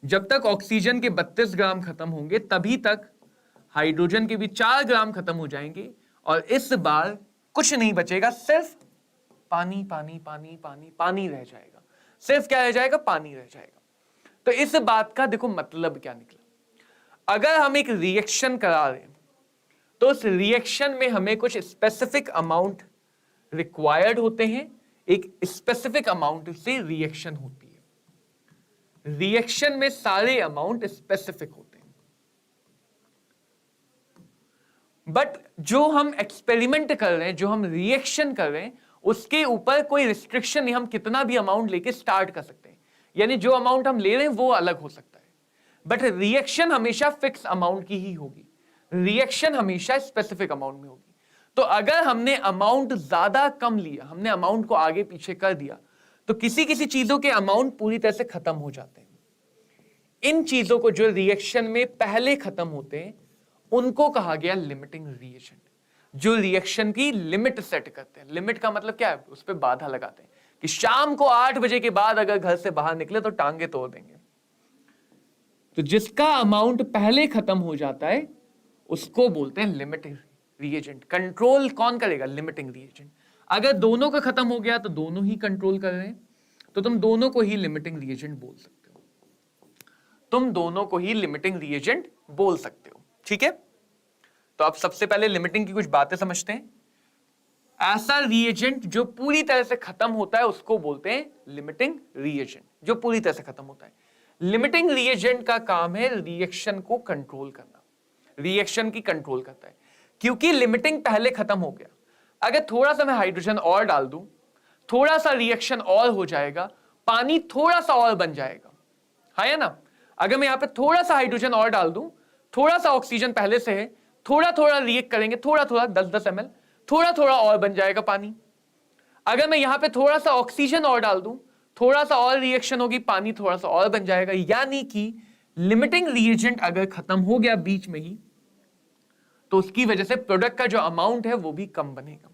जब तक ऑक्सीजन के 32 ग्राम खत्म होंगे तभी तक हाइड्रोजन के भी 4 ग्राम खत्म हो जाएंगे और इस बार कुछ नहीं बचेगा, सिर्फ पानी पानी पानी पानी पानी रह जाएगा। सिर्फ क्या रह जाएगा, पानी रह जाएगा। तो इस बात का देखो मतलब क्या निकला, अगर हम एक रिएक्शन करा रहे हैं तो उस रिएक्शन में हमें कुछ स्पेसिफिक अमाउंट रिक्वायर्ड होते हैं, एक स्पेसिफिक अमाउंट से रिएक्शन होती है। रिएक्शन में सारे अमाउंट स्पेसिफिक होते हैं, बट जो हम एक्सपेरिमेंट कर रहे हैं, जो हम रिएक्शन कर रहे हैं, उसके ऊपर कोई रिस्ट्रिक्शन नहीं। हम कितना भी अमाउंट लेके स्टार्ट कर सकते हैं, यानी जो अमाउंट हम ले रहे हैं वो अलग हो सकता है, बट रिएक्शन हमेशा फिक्स अमाउंट की ही होगी। रिएक्शन हमेशा स्पेसिफिक अमाउंट में होगी। तो अगर हमने अमाउंट ज्यादा कम लिया, हमने अमाउंट को आगे पीछे कर दिया, तो किसी किसी चीजों के अमाउंट पूरी तरह से खत्म हो जाते हैं। इन चीजों को जो रिएक्शन में पहले खत्म होते हैं उनको कहा गया लिमिटिंग रिएजेंट। जो रिएक्शन की लिमिट सेट करते हैं। लिमिट का मतलब क्या है? उस पर बाधा लगाते हैं कि शाम को 8 बजे के बाद अगर घर से बाहर निकले तो टांगे तोड़ देंगे। तो जिसका अमाउंट पहले खत्म हो जाता है उसको बोलते हैं लिमिटिंग रिएजेंट। कंट्रोल कौन करेगा? Limiting reagent. अगर दोनों का खत्म हो गया तो दोनों ही कंट्रोल कर रहे हैं, तो तुम दोनों को ही लिमिटिंग रिएजेंट बोल सकते हो। तुम दोनों को ही लिमिटिंग रिएजेंट बोल सकते हो। ठीक है, तो अब सबसे पहले लिमिटिंग की कुछ बातें समझते हैं। ऐसा रिएजेंट जो पूरी तरह से खत्म होता है उसको बोलते हैं लिमिटिंग रिएजेंट, जो पूरी तरह से खत्म होता है। लिमिटिंग रिएजेंट का काम है रिएक्शन को कंट्रोल करना, रिएक्शन की कंट्रोल करता है। क्योंकि लिमिटिंग पहले खत्म हो गया, अगर थोड़ा सा मैं हाइड्रोजन और डाल दूं, थोड़ा सा रिएक्शन और हो जाएगा, पानी थोड़ा सा और बन जाएगा, हाँ या ना? अगर मैं यहां पे थोड़ा सा हाइड्रोजन और डाल दूं, थोड़ा सा ऑक्सीजन पहले से है, थोड़ा थोड़ा रिएक्ट करेंगे, थोड़ा थोड़ा 10-10 ml, थोड़ा थोड़ा और बन जाएगा पानी। अगर मैं यहां पे थोड़ा सा ऑक्सीजन और डाल दूं, थोड़ा सा और रिएक्शन होगी, पानी थोड़ा सा और बन जाएगा। यानी कि लिमिटिंग रिएजेंट अगर खत्म हो गया बीच में ही, तो उसकी वजह से प्रोडक्ट का जो अमाउंट है वो भी कम बनेगा,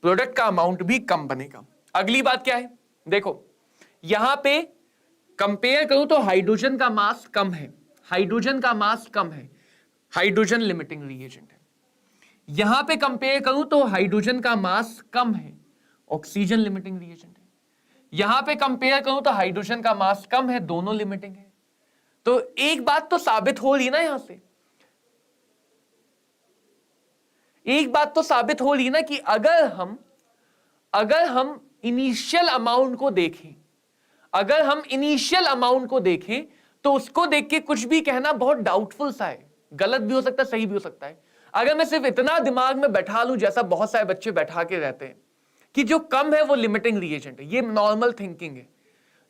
प्रोडक्ट का अमाउंट भी कम बनेगा। अगली बात क्या है? देखो यहां पे कंपेयर करूं तो हाइड्रोजन का मास कम है, हाइड्रोजन का मास कम है, हाइड्रोजन लिमिटिंग रिएजेंट है। यहां पे कंपेयर करूं तो हाइड्रोजन का मास कम है, ऑक्सीजन लिमिटिंग रिएजेंट है। यहां पे कंपेयर करूं तो हाइड्रोजन का मास कम है, दोनों लिमिटिंग है। तो एक बात तो साबित हो रही ना, यहां से एक बात तो साबित हो रही ना कि अगर हम इनिशियल अमाउंट को देखें, अगर हम इनिशियल अमाउंट को देखें तो उसको देख के कुछ भी कहना बहुत डाउटफुल सा है, गलत भी हो सकता है, सही भी हो सकता है। अगर मैं सिर्फ इतना दिमाग में बैठा लूं, जैसा बहुत सारे बच्चे बैठा के रहते हैं कि जो कम है वो लिमिटिंग रिएजेंट है, ये नॉर्मल थिंकिंग है,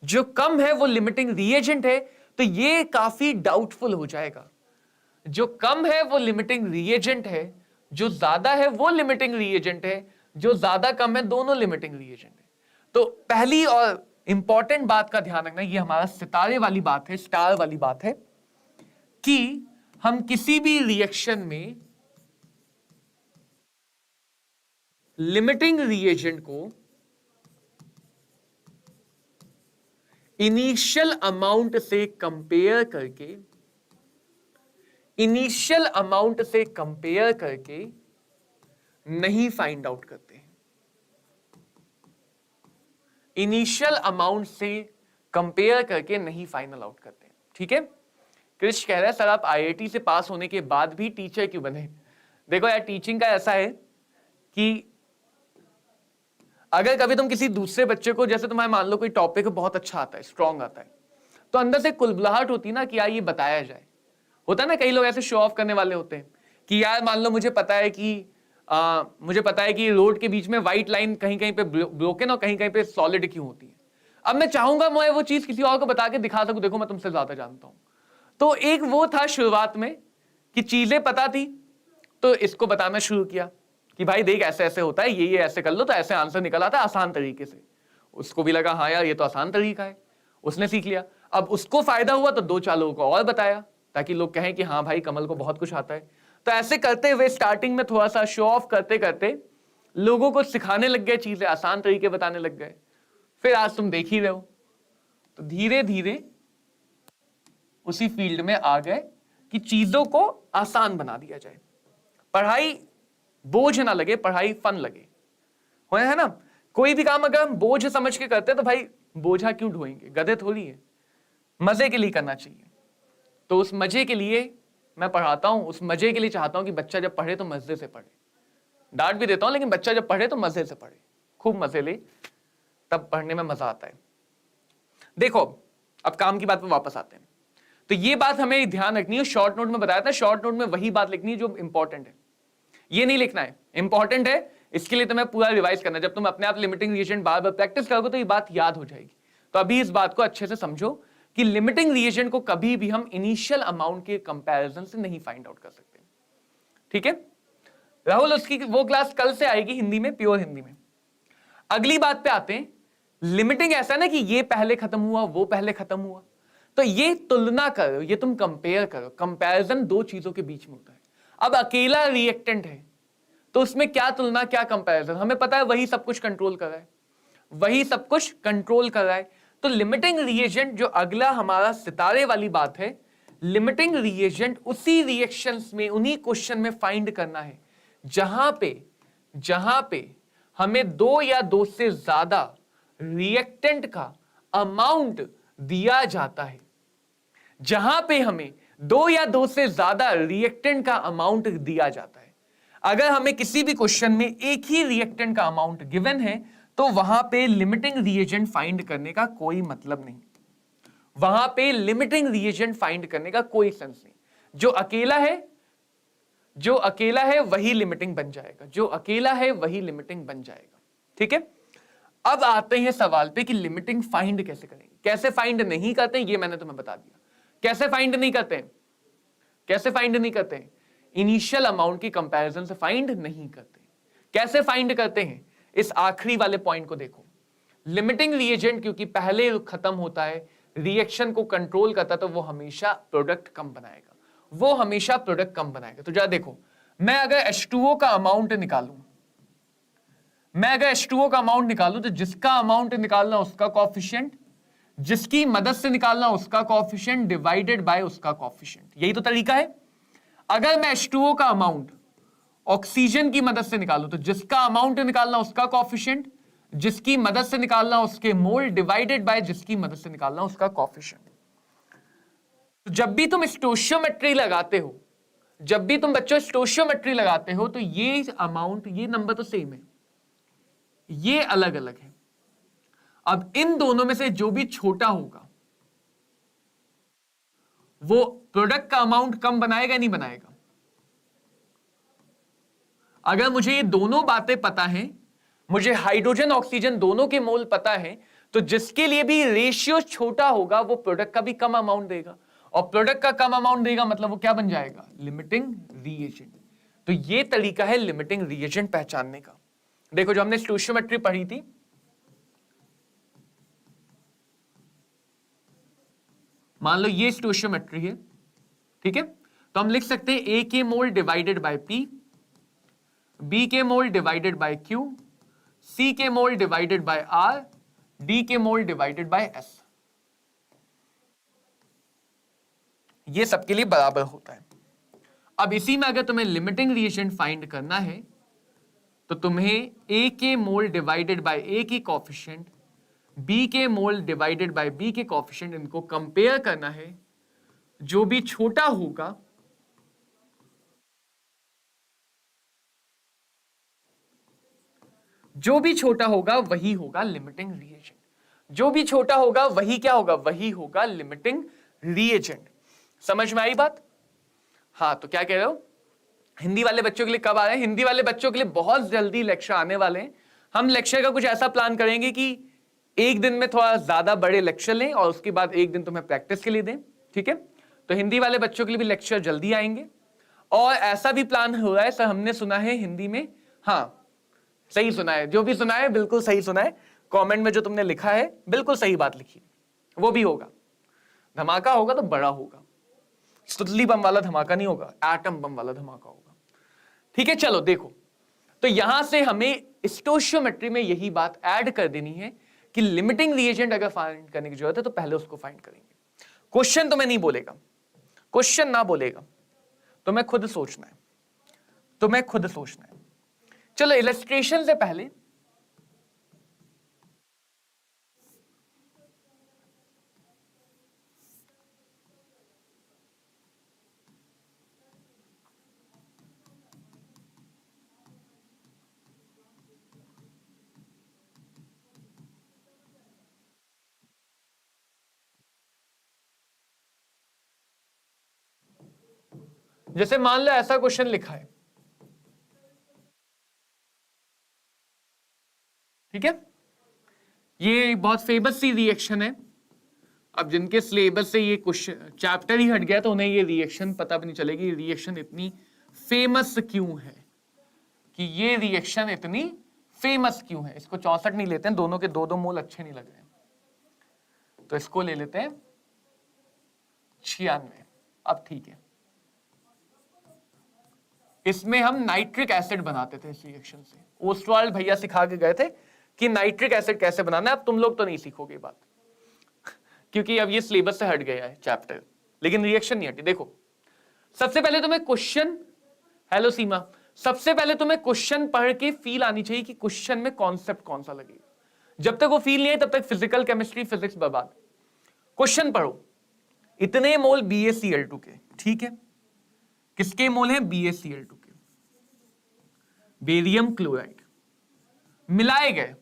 जो कम है वो लिमिटिंग रिएजेंट है, तो ये काफी डाउटफुल हो जाएगा। जो कम है वो लिमिटिंग रिएजेंट है, जो ज्यादा है वो लिमिटिंग रिएजेंट है, जो ज्यादा कम है दोनों लिमिटिंग रिएजेंट है। तो पहली और इंपॉर्टेंट बात का ध्यान रखना, ये हमारा सितारे वाली बात है, स्टार वाली बात है, कि हम किसी भी रिएक्शन में लिमिटिंग रिएजेंट को इनिशियल अमाउंट से कंपेयर करके, इनिशियल अमाउंट से कंपेयर करके नहीं फाइंड आउट करते हैं। इनिशियल अमाउंट से कंपेयर करके नहीं फाइनल आउट करते हैं। ठीक है, कृष कह रहा है सर आप आईआईटी से पास होने के बाद भी टीचर क्यों बने? देखो यार, टीचिंग का ऐसा है कि अगर कभी तुम किसी दूसरे बच्चे को, जैसे तुम्हारे मान लो कोई टॉपिक बहुत अच्छा आता है, स्ट्रांग आता है, तो अंदर से कुलबुलाहट होती ना कि यार ये बताया जाए। होता है ना, कई लोग ऐसे शो ऑफ करने वाले होते हैं कि यार मान लो मुझे पता है कि रोड के बीच में व्हाइट लाइन कहीं कहीं पे ब्रोकन और कहीं कहीं पे सॉलिड क्यों होती है। अब मैं चाहूंगा मैं वो चीज किसी और को बता के दिखा सकूं, देखो मैं तुमसे ज्यादा जानता हूं। तो एक वो था शुरुआत में कि चीजें पता थी, तो इसको बताना शुरू किया कि भाई देख ऐसे ऐसे होता है, ये ऐसे कर लो तो ऐसे आंसर निकल आता है आसान तरीके से। उसको भी लगा हाँ यार ये तो आसान तरीका है, उसने सीख लिया। अब उसको फायदा हुआ तो 2-4 लोगों को और बताया, ताकि लोग कहें कि हाँ भाई कमल को बहुत कुछ आता है। तो ऐसे करते हुए स्टार्टिंग में थोड़ा सा शो ऑफ करते करते लोगों को सिखाने लग गए, चीजें आसान तरीके बताने लग गए। फिर आज तुम देख ही रहे हो, तो धीरे धीरे उसी फील्ड में आ गए कि चीजों को आसान बना दिया जाए, पढ़ाई बोझ ना लगे, पढ़ाई फन लगे। है ना, कोई भी काम अगर हम बोझ समझ के करते हैं तो भाई बोझा क्यों ढोएंगे, गधे थोड़ी है, मजे के लिए करना चाहिए। तो उस मजे के लिए मैं पढ़ाता हूं, उस मजे के लिए चाहता हूं कि बच्चा जब पढ़े तो मजे से पढ़े। डांट भी देता हूं, लेकिन बच्चा जब पढ़े तो मजे से पढ़े, खूब मजे ले, तब पढ़ने में मजा आता है। देखो अब काम की बात पे वापस आते हैं। तो ये बात हमें ध्यान रखनी है, शॉर्ट नोट में बताया था, शॉर्ट नोट में वही बात लिखनी है जो इंपॉर्टेंट है, ये नहीं लिखना है इंपॉर्टेंट है इसके लिए तुम्हें पूरा रिवाइज करना है। जब तुम अपने आप लिमिटिंग रिएजेंट बार बार प्रैक्टिस करोगे तो ये बात याद हो जाएगी। तो अभी इस बात को अच्छे से समझो कि लिमिटिंग रिएजेंट को कभी भी हम इनिशियल अमाउंट के कंपैरिजन से नहीं फाइंड आउट कर सकते। ठीक है राहुल, उसकी वो क्लास कल से आएगी हिंदी में, प्योर हिंदी में। अगली बात पे आते हैं, लिमिटिंग ऐसा ना कि ये पहले खत्म हुआ वो पहले खत्म हुआ, तो ये तुलना करो, ये तुम कंपेयर करो। कंपैरिजन दो चीजों के बीच में होता है। अब अकेला रिएक्टेंट है तो उसमें क्या तुलना, क्या कंपैरिजन, हमें पता है वही सब कुछ कंट्रोल कर रहा है, वही सब कुछ कंट्रोल कर रहा है। तो लिमिटिंग रिएजेंट जो अगला हमारा सितारे वाली बात है, लिमिटिंग रिएजेंट उसी रिएक्शंस में, उन्हीं क्वेश्चन में फाइंड करना है जहां पे हमें दो या दो से ज्यादा रिएक्टेंट का अमाउंट दिया जाता है, जहां पे हमें दो या दो से ज्यादा रिएक्टेंट का अमाउंट दिया जाता है। अगर हमें किसी भी क्वेश्चन में एक ही रिएक्टेंट का अमाउंट गिवन है तो वहां पे लिमिटिंग रिएजेंट फाइंड करने का कोई मतलब नहीं, वहां पे लिमिटिंग रिएजेंट फाइंड करने का कोई सेंस नहीं। जो अकेला है वही लिमिटिंग बन जाएगा, जो अकेला है वही लिमिटिंग बन जाएगा। ठीक है, अब आते हैं सवाल पे कि लिमिटिंग फाइंड कैसे करेंगे, कैसे फाइंड नहीं करते हैं, ये मैंने तुम्हें बता दिया। कैसे फाइंड नहीं करते हैं, कैसे फाइंड नहीं करते हैं, इनिशियल अमाउंट की कंपैरिजन से फाइंड नहीं करते। कैसे फाइंड करते हैं, इस आखिरी वाले पॉइंट को देखो। लिमिटिंग रिएजेंट क्योंकि पहले खत्म होता है, रिएक्शन को कंट्रोल करता, तो वो हमेशा प्रोडक्ट कम बनाएगा, वो हमेशा प्रोडक्ट कम बनाएगा। तो जरा देखो, मैं अगर H2O का अमाउंट निकालूं, मैं अगर H2O का अमाउंट निकालूं तो जिसका अमाउंट निकालना उसका कॉफिशिएंट, जिसकी मदद से निकालना उसका कॉफिशिएंट डिवाइडेड बाय उसका कॉफिशिएंट, यही तो तरीका है। अगर मैं H2O का अमाउंट ऑक्सीजन की मदद से निकालूं तो जिसका अमाउंट निकालना उसका कॉफिशिएंट, जिसकी मदद से निकालना उसके मोल डिवाइडेड बाय जिसकी मदद से निकालना उसका कॉफिशिएंट। तो जब भी तुम स्टोशियोमेट्री लगाते हो, जब भी तुम बच्चों स्टोशियोमेट्री लगाते हो तो ये अमाउंट, ये नंबर तो सेम है, ये अलग अलग है। अब इन दोनों में से जो भी छोटा होगा वो प्रोडक्ट का अमाउंट कम बनाएगा नहीं बनाएगा। अगर मुझे ये दोनों बातें पता है, मुझे हाइड्रोजन ऑक्सीजन दोनों के मोल पता है, तो जिसके लिए भी रेशियो छोटा होगा वो प्रोडक्ट का भी कम अमाउंट देगा, और प्रोडक्ट का कम अमाउंट देगा मतलब वो क्या बन जाएगा, लिमिटिंग रिएजेंट। तो ये तरीका है लिमिटिंग रिएजेंट पहचानने का। देखो जो हमने स्टोशियोमेट्री पढ़ी थी, मान लो ये स्टोशियोमेट्री है, ठीक है, तो हम लिख सकते हैं ए के mole divided by P, B के mole divided by Q, C के mole divided by R, D के मोल डिवाइडेड बाय एस। ये सबके लिए बराबर होता है। अब इसी में अगर तुम्हें लिमिटिंग रिएजेंट फाइंड करना है तो तुम्हें ए के मोल डिवाइडेड बाय ए की कॉफिशिएंट, बी के मोल डिवाइडेड बाय बी के कॉफिशिएंट, इनको कंपेयर करना है। जो भी छोटा होगा वही होगा लिमिटिंग रिएजेंट, जो भी छोटा होगा वही क्या होगा, वही होगा लिमिटिंग रिएजेंट। समझ में आई बात? हाँ, तो क्या कह रहे हो, हिंदी वाले बच्चों के लिए कब आ रहे हैं? हिंदी वाले बच्चों के लिए बहुत जल्दी लेक्चर आने वाले हैं। हम लेक्चर का कुछ ऐसा प्लान करेंगे कि एक दिन में थोड़ा ज्यादा बड़े लेक्चर लें और उसके बाद एक दिन तुम्हें प्रैक्टिस के लिए दें, ठीक है। तो हिंदी वाले बच्चों के लिए भी लेक्चर जल्दी आएंगे। और ऐसा भी प्लान हो रहा है सर, हमने सुना है हिंदी में, हाँ सही सुना है, जो भी सुना है बिल्कुल सही सुना है, कमेंट में जो तुमने लिखा है बिल्कुल सही बात लिखी, वो भी होगा। धमाका होगा तो बड़ा होगा, सुतली बम वाला धमाका नहीं होगा, एटम बम वाला धमाका होगा, ठीक है। चलो देखो, तो यहां से हमें स्टोशियोमेट्री में यही बात ऐड कर देनी है कि लिमिटिंग रिएजेंट अगर फाइंड करने की जरूरत है तो पहले उसको फाइंड करेंगे। क्वेश्चन तुम्हें नहीं बोलेगा, क्वेश्चन ना बोलेगा, तुम्हें खुद सोचना है, तुम्हें खुद सोचना है। चलो इलस्ट्रेशन से पहले जैसे मान लो ऐसा क्वेश्चन लिखा है, ठीक है, ये बहुत फेमस सी रिएक्शन है। अब जिनके सिलेबस से ये क्वेश्चन चैप्टर ही हट गया तो उन्हें ये रिएक्शन पता भी नहीं चलेगी रिएक्शन इतनी फेमस क्यों है, कि ये रिएक्शन इतनी फेमस क्यों है। इसको 64 नहीं लेते हैं, दोनों के दो दो मोल अच्छे नहीं लग रहे, तो इसको ले लेते हैं 96। अब ठीक है, इसमें हम नाइट्रिक एसिड बनाते थे इस रिएक्शन से। ओस्टवाल्ड भैया सिखा के गए थे कि नाइट्रिक एसिड कैसे बनाना है। अब तुम लोग तो नहीं सीखोगे बात, क्योंकि अब ये सिलेबस से हट गया है चैप्टर, लेकिन रिएक्शन नहीं हटी। देखो सबसे पहले तुम्हें क्वेश्चन, हेलो सीमा, सबसे पहले तुम्हें क्वेश्चन पढ़ के फील आनी चाहिए कि क्वेश्चन में कॉन्सेप्ट कौन सा लगेगा। जब तक वो फील नहीं है तब तक फिजिकल, केमिस्ट्री, फिजिक्स बर्बाद। क्वेश्चन पढ़ो, इतने मोल BaCl2 के, ठीक है, किसके मोल हैं? BaCl2 के, बेरियम क्लोराइड, मिलाए गए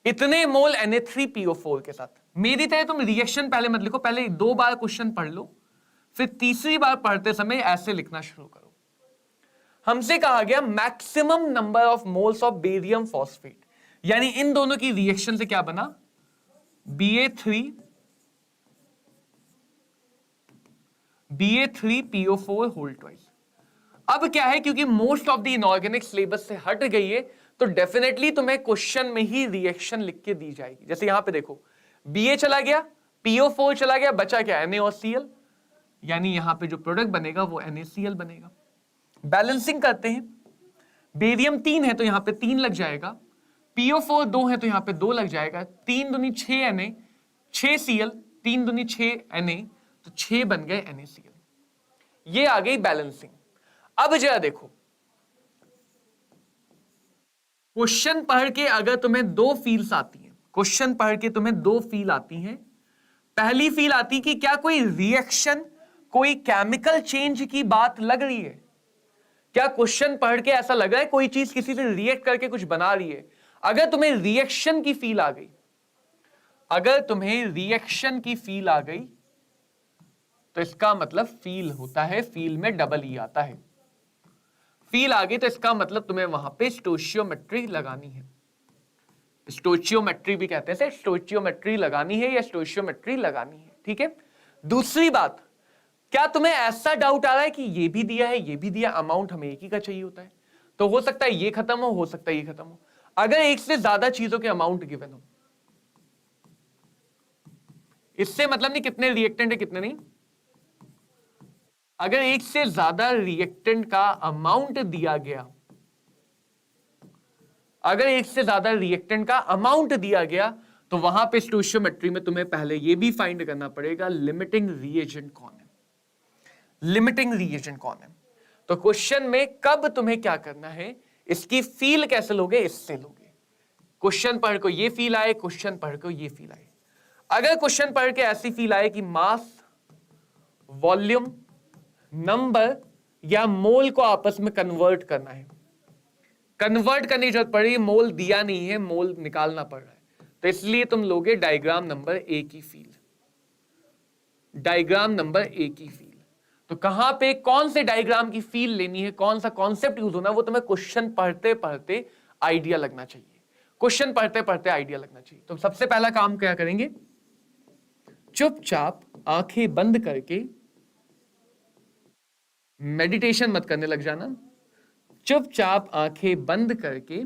इतने मोल Na3PO4 के साथ। मेरी तरह तुम रिएक्शन पहले मत लिखो, पहले 2 बार क्वेश्चन पढ़ लो, फिर तीसरी बार पढ़ते समय ऐसे लिखना शुरू करो। हमसे कहा गया maximum number of moles of barium phosphate, यानी इन दोनों की रिएक्शन से क्या बना? Ba3PO4 whole twice. अब क्या है, क्योंकि most of the inorganic syllabus से हट गई है, तो डेफिनेटली तुम्हें क्वेश्चन में ही रिएक्शन लिख के दी जाएगी। जैसे यहां पे देखो, Ba चला गया, PO4 चला गया, बचा क्या? Na और Cl, यानी यहां पे जो प्रोडक्ट बनेगा वो NaCl बनेगा। बैलेंसिंग करते हैं, बेरियम 3 है तो यहां पे 3 लग जाएगा, PO4 2 है तो यहां पे 2 लग जाएगा, 3 दूनी 6 Na, 6 Cl, 3 दूनी 6 Na, तो 6 बन गए NaCl। ये आ गई बैलेंसिंग। अब जरा देखो, क्वेश्चन पढ़ के अगर तुम्हें 2 फील्स आती हैं, क्वेश्चन पढ़ के तुम्हें 2 फील आती हैं। पहली फील आती कि क्या कोई रिएक्शन, कोई केमिकल चेंज की बात लग रही है? क्या क्वेश्चन पढ़ के ऐसा लग रहा है कोई चीज किसी से रिएक्ट करके कुछ बना रही है? अगर तुम्हें रिएक्शन की फील आ गई, अगर तुम्हें रिएक्शन की फील आ गई, तो इसका मतलब फील होता है, फील में डबल ई आता है। फील आ गई तो इसका मतलब तुम्हें वहां पे स्टोइचियोमेट्री लगानी है। स्टोइचियोमेट्री भी कहते हैं, स्टोइचियोमेट्री लगानी है या स्टोइचियोमेट्री लगानी है, ठीक है। दूसरी बात, क्या तुम्हें ऐसा डाउट आ रहा है कि ये भी दिया है, ये भी दिया, अमाउंट हमें एक ही का चाहिए होता है, तो हो सकता है ये खत्म हो सकता है ये खत्म हो। अगर एक से ज्यादा चीजों के अमाउंट गिवन हो, इससे मतलब नहीं कितने रिएक्टेंट है कितने नहीं, अगर एक से ज्यादा रिएक्टेंट का अमाउंट दिया गया, अगर एक से ज्यादा रिएक्टेंट का अमाउंट दिया गया, तो वहां पे स्टोइचियोमेट्री में तुम्हें पहले यह भी फाइंड करना पड़ेगा लिमिटिंग रिएजेंट कौन है, लिमिटिंग रिएजेंट कौन है। तो क्वेश्चन में कब तुम्हें क्या करना है, इसकी फील कैसे लोगे, इससे लोगे। क्वेश्चन पढ़ को ये फील आए, क्वेश्चन पढ़ को ये फील आए। अगर क्वेश्चन पढ़ के ऐसी फील आए कि मास, वॉल्यूम, नंबर या मोल को आपस में कन्वर्ट करना है, कन्वर्ट करने की जरूरत पड़ी, मोल दिया नहीं है, मोल निकालना पड़ रहा है, तो इसलिए तुम लोगे डायग्राम नंबर 1 की फील, डायग्राम नंबर 1 की फील। तो कहां पे कौन से डायग्राम की फील लेनी है, कौन सा कॉन्सेप्ट यूज होना, वो तुम्हें क्वेश्चन पढ़ते पढ़ते आइडिया लगना चाहिए, क्वेश्चन पढ़ते पढ़ते आइडिया लगना चाहिए। तो सबसे पहला काम क्या करेंगे, चुपचाप आंखें बंद करके, मेडिटेशन मत करने लग जाना, चुपचाप आंखें बंद करके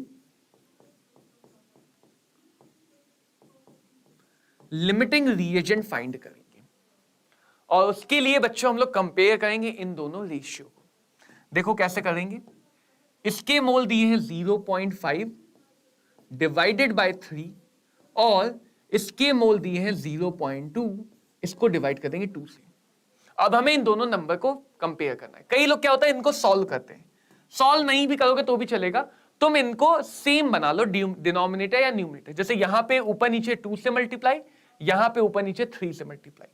लिमिटिंग रिएजेंट फाइंड करेंगे। और उसके लिए बच्चों हम लोग कंपेयर करेंगे इन दोनों रेशियो को। देखो कैसे करेंगे, इसके मोल दिए हैं 0.5 डिवाइडेड बाय 3 और इसके मोल दिए हैं 0.2, इसको डिवाइड कर देंगे 2 से। अब हमें इन दोनों नंबर को कंपेयर करना है। कई लोग क्या होता है इनको सॉल्व करते हैं, सॉल्व नहीं भी करोगे तो भी चलेगा, तुम इनको सेम बना लो, डिनोमिनेटर या न्यूमरेटर। जैसे यहां पे ऊपर नीचे 2 से मल्टीप्लाई, यहां पे ऊपर नीचे 3 से मल्टीप्लाई,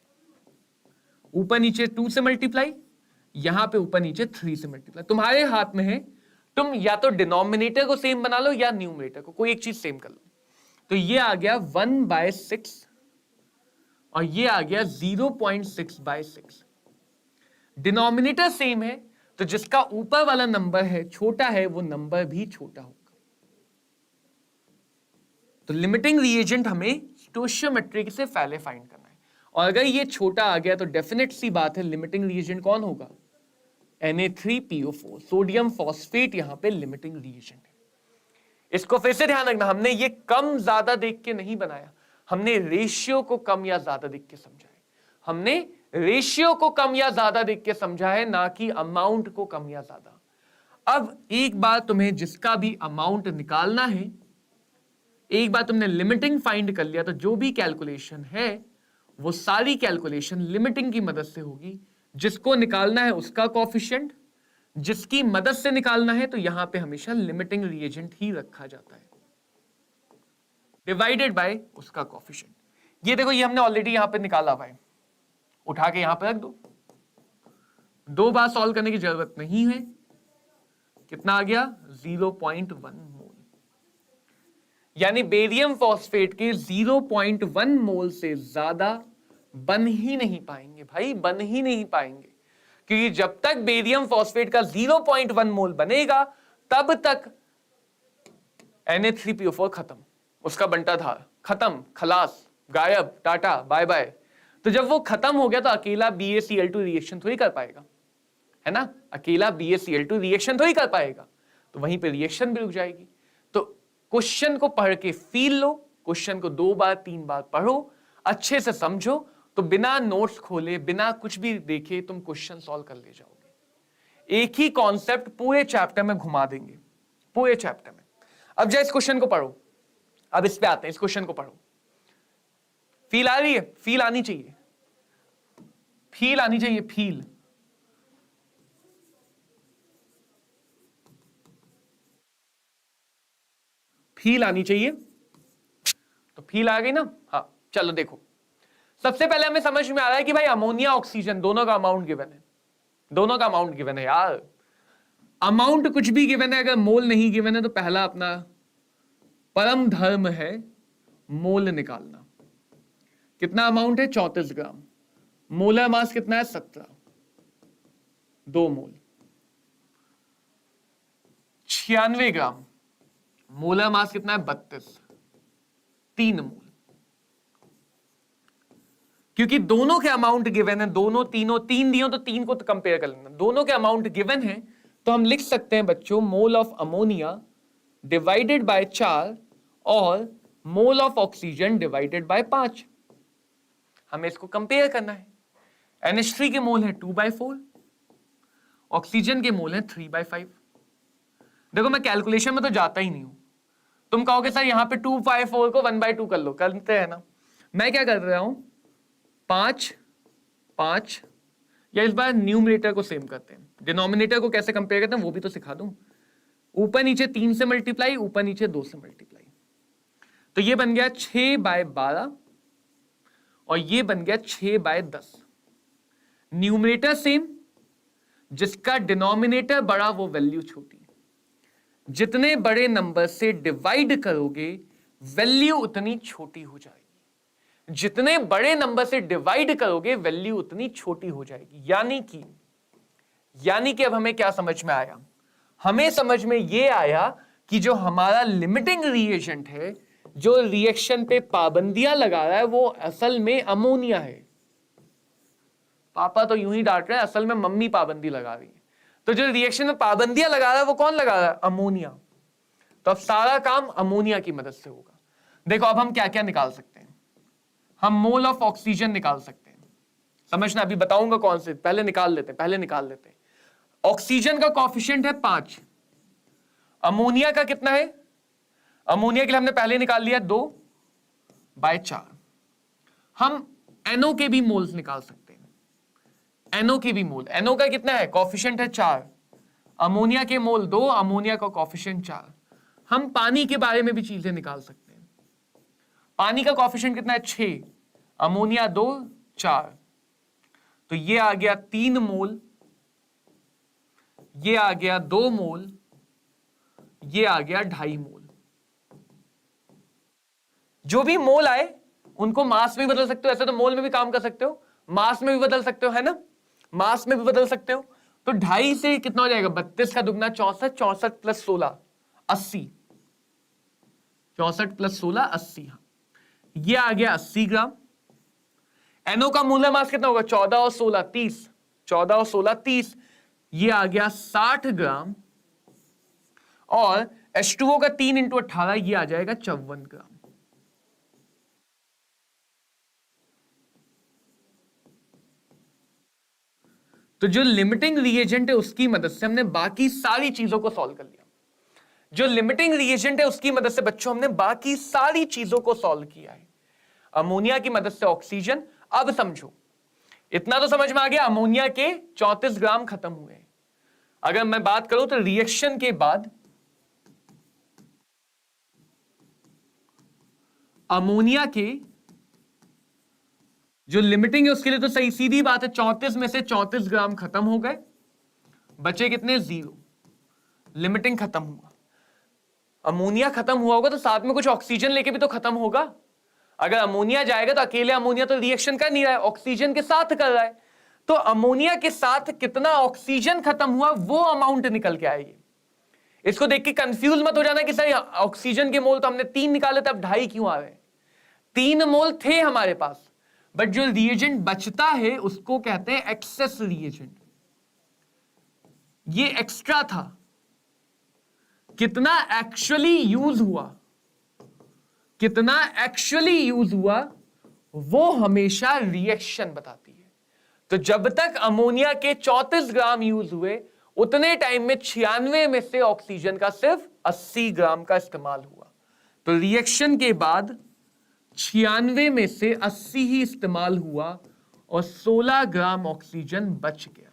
ऊपर नीचे 2 से मल्टीप्लाई, यहां पे ऊपर नीचे 3 से मल्टीप्लाई। तुम्हारे हाथ में है, तुम या तो डिनोमिनेटर को सेम बना लो या न्यूमरेटर को, कोई एक चीज सेम कर लो। तो ये आ गया 1/6 और ये आ गया 0.6/6। डिनोमिनेटर सेम है तो जिसका ऊपर वाला नंबर है छोटा है, वो नंबर भी छोटा होगा। तो लिमिटिंग रिएजेंट हमें स्टोइचियोमेट्री से पहले फाइंड करना है, और अगर ये छोटा आ गया तो डेफिनेट सी बात है लिमिटिंग रिएजेंट कौन होगा, Na3PO4, सोडियम फॉस्फेट यहां पे लिमिटिंग रिएजेंट है। इसको फिर से ध्यान रखना, हमने ये कम ज्यादा देख के नहीं बनाया, हमने रेशियो को कम या ज्यादा देख के समझा है, हमने रेशियो को कम या ज्यादा देख के समझा है, ना कि अमाउंट को कम या ज्यादा। अब एक बार तुम्हें जिसका भी अमाउंट निकालना है, एक बार तुमने लिमिटिंग फाइंड कर लिया, तो जो भी कैलकुलेशन है वो सारी कैलकुलेशन लिमिटिंग की मदद से होगी। जिसको निकालना है उसका कोएफिशिएंट, जिसकी मदद से निकालना है तो यहां पे हमेशा लिमिटिंग रिएजेंट ही रखा जाता है, डिवाइडेड बाय उसका कोएफिशिएंट। ये देखो, ये हमने ऑलरेडी यहां पे निकाला हुआ है, उठा के यहां पे रख दो, दो बार सॉल्व करने की जरूरत नहीं है। कितना आ गया? 0.1 मोल। यानी बेरियम फॉस्फेट के 0.1 मोल से ज्यादा बन ही नहीं पाएंगे भाई, बन ही नहीं पाएंगे, क्योंकि जब तक बेरियम फॉस्फेट का 0.1 मोल बनेगा तब तक Na3PO4 खत्म, उसका बंटा धार खत्म, खलास, गायब, टाटा, बाय बाय। तो जब वो खत्म हो गया तो अकेला BaCl2 रिएक्शन थोड़ी कर पाएगा, है ना, अकेला BaCl2 रिएक्शन थोड़ी कर पाएगा, तो वहीं पे रिएक्शन भी रुक जाएगी। तो क्वेश्चन को पढ़ के फील लो, क्वेश्चन को 2 बार 3 बार पढ़ो, अच्छे से समझो, तो बिना नोट्स खोले, बिना कुछ भी देखे तुम क्वेश्चन सॉल्व कर ले जाओगे। एक ही कॉन्सेप्ट पूरे चैप्टर में घुमा देंगे, पूरे चैप्टर में। अब जाए इस क्वेश्चन को पढ़ो, अब इस पे आते हैं, इस क्वेश्चन को पढ़ो। फील आ रही है? फील आनी चाहिए, फील आनी चाहिए, फील। फील आनी चाहिए, तो फील आ गई ना? हाँ, चलो देखो, सबसे पहले हमें समझ में आ रहा है कि भाई अमोनिया ऑक्सीजन दोनों का अमाउंट गिवन है, दोनों का अमाउंट गिवन है यार। अमाउंट कुछ भी गिवन है, अगर मोल नहीं गिवन है तो पहला अपना परम धर्म है मोल निकालना। कितना अमाउंट है? 34 ग्राम। मोलर मास कितना है? 17, 2 मोल। 96 ग्राम। मोलर मास कितना है? 32, 3 मोल। क्योंकि दोनों के अमाउंट गिवन है, दोनों तीनों, 3 दियो तो 3 को तो कंपेयर कर लेना, दोनों के अमाउंट गिवन है, तो हम लिख सकते हैं बच्चों mole of ammonia divided by 4 और mole of oxygen divided by 5। हमें इसको कंपेयर करना है। NH3 के मोल है 2/4, ऑक्सीजन के मोल है 3/5। देखो मैं कैलकुलेशन में तो जाता ही नहीं हूं, तुम कहोगे सर यहां पे 2/4 को 1/2 कर लो, करते हैं ना। मैं क्या कर रहा हूं, 5 5, या इस बार न्यूमरेटर को सेम करते हैं, डिनोमिनेटर को कैसे कंपेयर करते हैं वो भी तो सिखा दूं। ऊपर नीचे 3 से मल्टीप्लाई, ऊपर नीचे 2 से मल्टीप्लाई, तो ये बन गया 6/12 और ये बन गया 6/10। न्यूमरेटर सेम, जिसका डिनोमिनेटर बड़ा वो वैल्यू छोटी। जितने बड़े नंबर से डिवाइड करोगे वैल्यू उतनी छोटी हो जाएगी, जितने बड़े नंबर से डिवाइड करोगे वैल्यू उतनी छोटी हो जाएगी। यानी कि अब हमें क्या समझ में आया? हमें समझ में यह आया कि जो हमारा लिमिटिंग रिएजेंट है, जो रिएक्शन पे पाबंदियां लगा रहा है, वो असल में अमोनिया है। पापा तो यूं ही डांट रहे हैं, असल में मम्मी पाबंदी लगा रही है। तो जो रिएक्शन में पाबंदियां लगा रहा है वो कौन लगा रहा है? अमोनिया। तो अब सारा काम अमोनिया की मदद से होगा। देखो अब हम क्या क्या निकाल सकते हैं। हम मोल ऑफ ऑक्सीजन निकाल सकते हैं, समझना, अभी बताऊंगा कौन से, पहले निकाल लेते हैं। ऑक्सीजन का कोएफिशिएंट है 5, अमोनिया का कितना है? अमोनिया के लिए हमने पहले निकाल लिया 2/4। हम NO के भी मोल्स निकाल सकते हैं, NO के भी मोल। NO का कितना है? कोएफिशिएंट है 4, अमोनिया के मोल 2, अमोनिया का कोएफिशिएंट 4। हम पानी के बारे में भी चीजें निकाल सकते हैं। पानी का कोएफिशिएंट कितना है? 6, अमोनिया 2, 4, तो ये आ गया 3 मोल, ये आ गया 2 मोल, ये आ गया 2.5 मोल। जो भी मोल आए उनको मास में भी बदल सकते हो, ऐसे तो मोल में भी काम कर सकते हो, मास में भी बदल सकते हो, है ना, मास में भी बदल सकते हो। तो 2.5 से कितना हो जाएगा? 32 का दुगना 64, 64 प्लस 16 80, 64 प्लस 16 80। ये आ गया 80 ग्राम। NO का मोलर मास कितना होगा? 14 और 16 30, 14 और 16 30, ये आ गया 60 ग्राम। और H2O का 3 × 18, ये आ जाएगा 54 ग्राम। तो जो लिमिटिंग रिएजेंट है उसकी मदद से हमने बाकी सारी चीजों को सॉल्व कर लिया। जो लिमिटिंग रिएजेंट है उसकी मदद से बच्चों हमने बाकी सारी चीजों को सॉल्व किया है। अमोनिया की मदद से ऑक्सीजन। अब समझो, इतना तो समझ में आ गया, अमोनिया के 34 ग्राम खत्म हुए। अगर मैं बात करूं तो रिएक्शन के बाद अमोनिया के जो लिमिटिंग है उसके लिए तो सही सीधी बात है, 34 में से 34 ग्राम खत्म हो गए, बचे कितने? 0। लिमिटिंग खत्म हुआ। अमोनिया खत्म हुआ होगा तो साथ में कुछ ऑक्सीजन लेके भी तो खत्म होगा। अगर अमोनिया जाएगा तो अकेले अमोनिया तो रिएक्शन कर नहीं रहा है, ऑक्सीजन के साथ कर रहा है। तो अमोनिया के साथ कितना ऑक्सीजन खत्म हुआ वो अमाउंट निकल के आएगी। इसको देख के कंफ्यूज मत हो जाना कि सर ऑक्सीजन के मोल तो हमने 3 निकाले थे, अब 2.5 क्यों आ रहे? 3 मोल थे हमारे पास, बट जो रिएजेंट बचता है उसको कहते हैं एक्सेस रिएजेंट। ये एक्स्ट्रा था, कितना एक्चुअली यूज हुआ, कितना एक्चुअली यूज हुआ वो हमेशा रिएक्शन बताती है। तो जब तक अमोनिया के 34 ग्राम यूज हुए उतने टाइम में 96 में से ऑक्सीजन का सिर्फ 80 ग्राम का इस्तेमाल हुआ। तो रिएक्शन के बाद 96 में से 80 ही इस्तेमाल हुआ और 16 ग्राम ऑक्सीजन बच गया।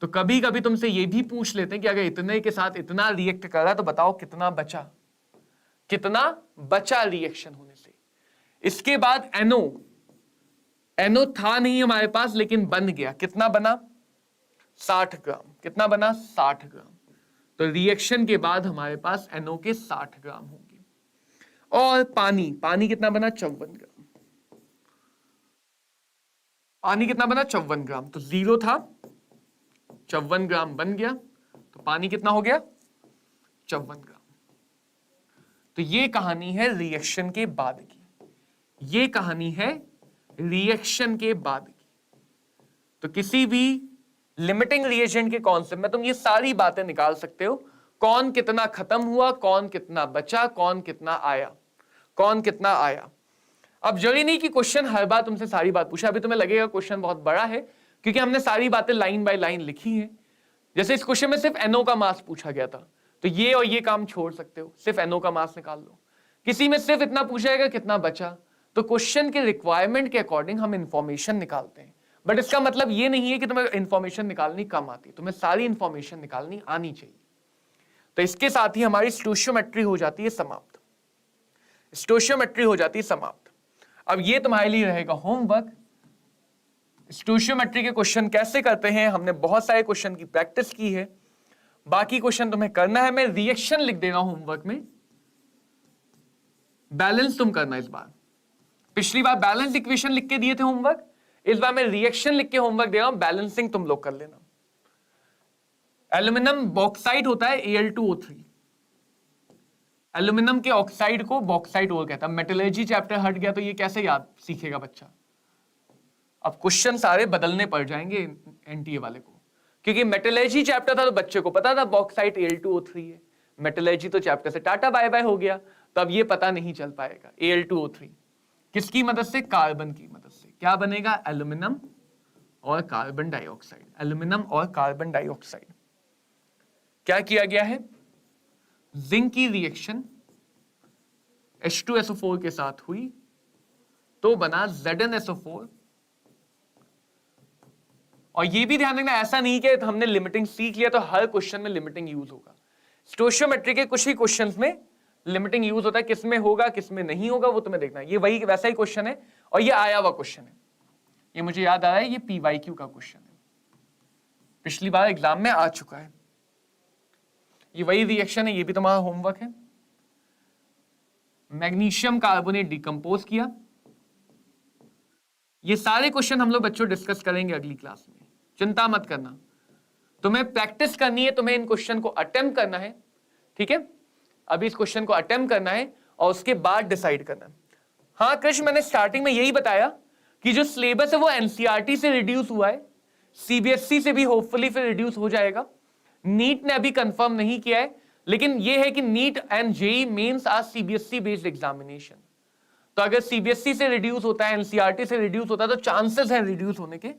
तो कभी कभी तुमसे यह भी पूछ लेते हैं कि अगर इतने के साथ इतना रिएक्ट कर रहा तो बताओ कितना बचा, कितना बचा रिएक्शन होने से। इसके बाद एनो था नहीं हमारे पास लेकिन बन गया, कितना बना? 60 ग्राम। कितना बना? 60 ग्राम। तो रिएक्शन के बाद हमारे पास एनो के 60 ग्राम होंगे। और पानी कितना बना? 54 ग्राम। पानी कितना बना? 54 ग्राम। तो 0 था, 54 ग्राम बन गया, तो पानी कितना हो गया? 54 ग्राम। तो ये कहानी है रिएक्शन के बाद की, ये कहानी है रिएक्शन के बाद की। तो किसी भी लिमिटिंग रिएजेंट के कॉन्सेप्ट में तुम ये सारी बातें निकाल सकते हो, कौन कितना खत्म हुआ, कौन कितना बचा, कौन कितना आया, कौन कितना आया। अब जरूरी नहीं कि क्वेश्चन हर बार तुमसे सारी बात पूछा, अभी तुम्हें लगेगा क्वेश्चन बहुत बड़ा है क्योंकि हमने सारी बातें लाइन बाय लाइन लिखी हैं। जैसे इस क्वेश्चन में सिर्फ एनओ का मास पूछा गया था, तो ये और ये काम छोड़ सकते हो, सिर्फ एनओ का मास निकाल लो। किसी में सिर्फ इतना पूछा जाएगा कितना बचा, तो क्वेश्चन के रिक्वायरमेंट के अकॉर्डिंग हम इंफॉर्मेशन निकालते हैं। बट इसका मतलब ये नहीं है कि तुम्हें इंफॉर्मेशन निकालनी कम आती, तुम्हें सारी इंफॉर्मेशन निकालनी आनी चाहिए। तो इसके साथ ही हमारी स्टोशियोमेट्री हो जाती है समाप्त, स्टोशियोमेट्री हो जाती है समाप्त। अब ये तुम्हारे लिए रहेगा होमवर्क। स्टोशियोमेट्री के क्वेश्चन कैसे करते हैं, हमने बहुत सारे क्वेश्चन की प्रैक्टिस की है, बाकी क्वेश्चन तुम्हें करना है। मैं रिएक्शन लिख दे रहा हूं होमवर्क में, बैलेंस तुम करना इस बार। पिछली बार बैलेंस इक्वेशन लिख के दिए थे होमवर्क, इस बार मैं रिएक्शन लिख के होमवर्क दे रहा हूं, बैलेंसिंग तुम लोग कर लेना। एल्यूमिनियम बॉक्साइड होता है Al2O3, एल्यूमिनियम के ऑक्साइड को बॉक्साइड और कहता है। मेटलर्जी चैप्टर हट गया तो ये कैसे याद सीखेगा बच्चा? अब क्वेश्चन सारे बदलने पड़ जाएंगे एनटीए वाले को, क्योंकि मेटलर्जी चैप्टर था तो बच्चे को पता था बॉक्साइड Al2O3 है, मेटलर्जी तो चैप्टर से टाटा बाय बाय हो गया, तो अब ये पता नहीं चल पाएगा। Al2O3 किसकी मदद से? कार्बन की मदद से। क्या बनेगा? एल्यूमिनियम और कार्बन डाइऑक्साइड, एल्यूमिनियम और कार्बन डाइऑक्साइड। क्या किया गया है? जिंक की रिएक्शन H2SO4 के साथ हुई तो बना ZnSO4। और ये भी ध्यान रखना, ऐसा नहीं कि हमने लिमिटिंग सीख लिया तो हर क्वेश्चन में लिमिटिंग यूज होगा। स्टोशियोमेट्री के कुछ ही क्वेश्चंस में लिमिटिंग यूज होता है, किसमें होगा किसमें नहीं होगा वो तुम्हें देखना है। ये वही वैसा ही क्वेश्चन है और ये आया हुआ क्वेश्चन है, ये मुझे याद आ रहा है, ये PYQ का क्वेश्चन है, पिछली बार एग्जाम में आ चुका है। ये वही रिएक्शन है, ये भी तुम्हारा होमवर्क है। मैग्नीशियम कार्बोनेट डिकम्पोज किया। ये सारे क्वेश्चन हम लोग बच्चों डिस्कस करेंगे अगली क्लास में, चिंता मत करना। तुम्हें प्रैक्टिस करनी है, तुम्हें इन क्वेश्चन को अटेम्प्ट करना है, ठीक है? अभी इस क्वेश्चन को अटेम्प्ट करना है और उसके बाद डिसाइड करना है। हाँ कृष्ण, मैंने स्टार्टिंग में यही बताया कि जो सिलेबस है वो एनसीईआरटी से रिड्यूस हुआ है, सीबीएसई से भी होपफुली फिर रिड्यूस हो जाएगा। नीट ने अभी कंफर्म नहीं किया है, लेकिन ये है कि NEET and JEE mains are CBSE based examination. तो अगर सीबीएसई से रिड्यूस होता है, एनसीईआरटी से रिड्यूस होता है, तो चांसेस हैं रिड्यूस होने के,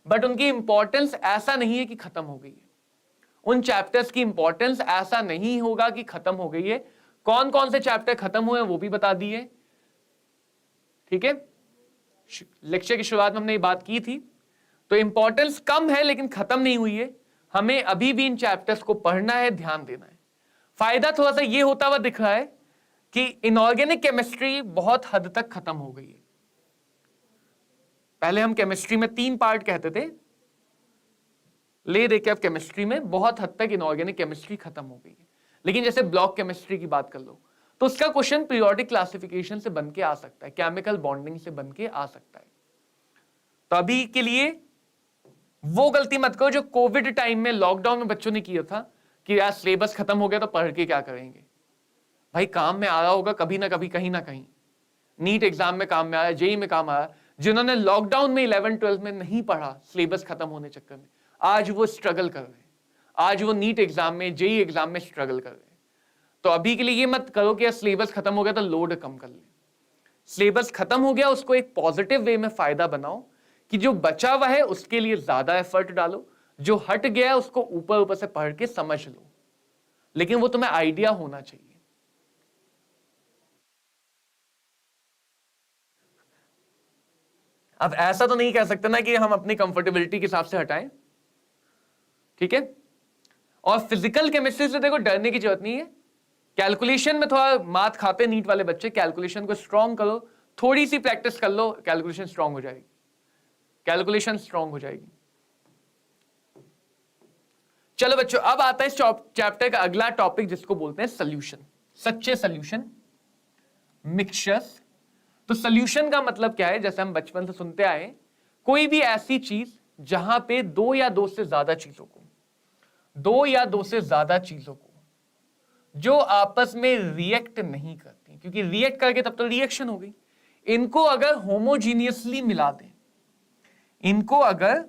बट उनकी इंपॉर्टेंस ऐसा नहीं है कि खत्म हो गई है। उन चैप्टर्स की इंपॉर्टेंस ऐसा नहीं होगा कि खत्म हो गई है। कौन कौन से चैप्टर खत्म हुए वो भी बता दिए, ठीक है। लेक्चर की शुरुआत में हमने ये बात की थी। तो इंपॉर्टेंस कम है लेकिन खत्म नहीं हुई है। हमें अभी भी इन चैप्टर्स को पढ़ना है, ध्यान देना है। फायदा थोड़ा सा ये होता हुआ दिख रहा है कि इनऑर्गेनिक केमिस्ट्री बहुत हद तक खत्म हो गई है। पहले हम केमिस्ट्री में 3 पार्ट कहते थे, ले देके अब केमिस्ट्री में बहुत हद तक इनऑर्गेनिक केमिस्ट्री खत्म हो गई है। लेकिन जैसे ब्लॉक केमिस्ट्री की बात कर लो तो उसका क्वेश्चन पीरियोडिक क्लासिफिकेशन से बन के आ सकता है, केमिकल बॉन्डिंग से बन के आ सकता है। तो अभी के लिए वो गलती मत करो जो कोविड टाइम में, लॉकडाउन में बच्चों ने किया था कि यार सिलेबस खत्म हो गया तो पढ़ के क्या करेंगे। भाई काम में आ रहा होगा कभी ना कभी, कहीं ना कहीं। नीट एग्जाम में काम में आया, जेई में काम आया। जिन्होंने लॉकडाउन में 11-12 में नहीं पढ़ा सिलेबस खत्म होने चक्कर में, आज वो स्ट्रगल कर रहे हैं। आज वो नीट एग्जाम में, जेई एग्जाम में स्ट्रगल कर रहे हैं। तो अभी के लिए ये मत करो कि सिलेबस खत्म हो गया तो लोड कम कर ले। सिलेबस खत्म हो गया उसको एक पॉजिटिव वे में फायदा बनाओ कि जो बचा हुआ है उसके लिए ज्यादा एफर्ट डालो, जो हट गया है उसको ऊपर ऊपर से पढ़ के समझ लो, लेकिन वो तुम्हें आइडिया होना चाहिए। अब ऐसा तो नहीं कह सकते ना कि हम अपनी कंफर्टेबिलिटी के हिसाब से हटाएं, ठीक है। और फिजिकल केमिस्ट्री से देखो डरने की जरूरत नहीं है। कैलकुलेशन में थोड़ा मात खाते नीट वाले बच्चे, कैलकुलेशन को स्ट्रॉन्ग करो, थोड़ी सी प्रैक्टिस कर लो, कैलकुलेशन स्ट्रॉन्ग हो जाएगी, कैलकुलेशन स्ट्रॉन्ग हो जाएगी। चलो बच्चों, अब आता है इस चैप्टर का अगला टॉपिक जिसको बोलते हैं सॉल्यूशन, सच्चे सॉल्यूशन, मिक्सचर्स। तो सॉल्यूशन का मतलब क्या है, जैसे हम बचपन से सुनते आए, कोई भी ऐसी चीज जहां पे 2 या 2 से ज्यादा चीजों को, 2 या 2 से ज्यादा चीजों को जो आपस में रिएक्ट नहीं करती, क्योंकि रिएक्ट करके तब तो रिएक्शन हो गई, इनको अगर होमोजीनियसली मिला दें, इनको अगर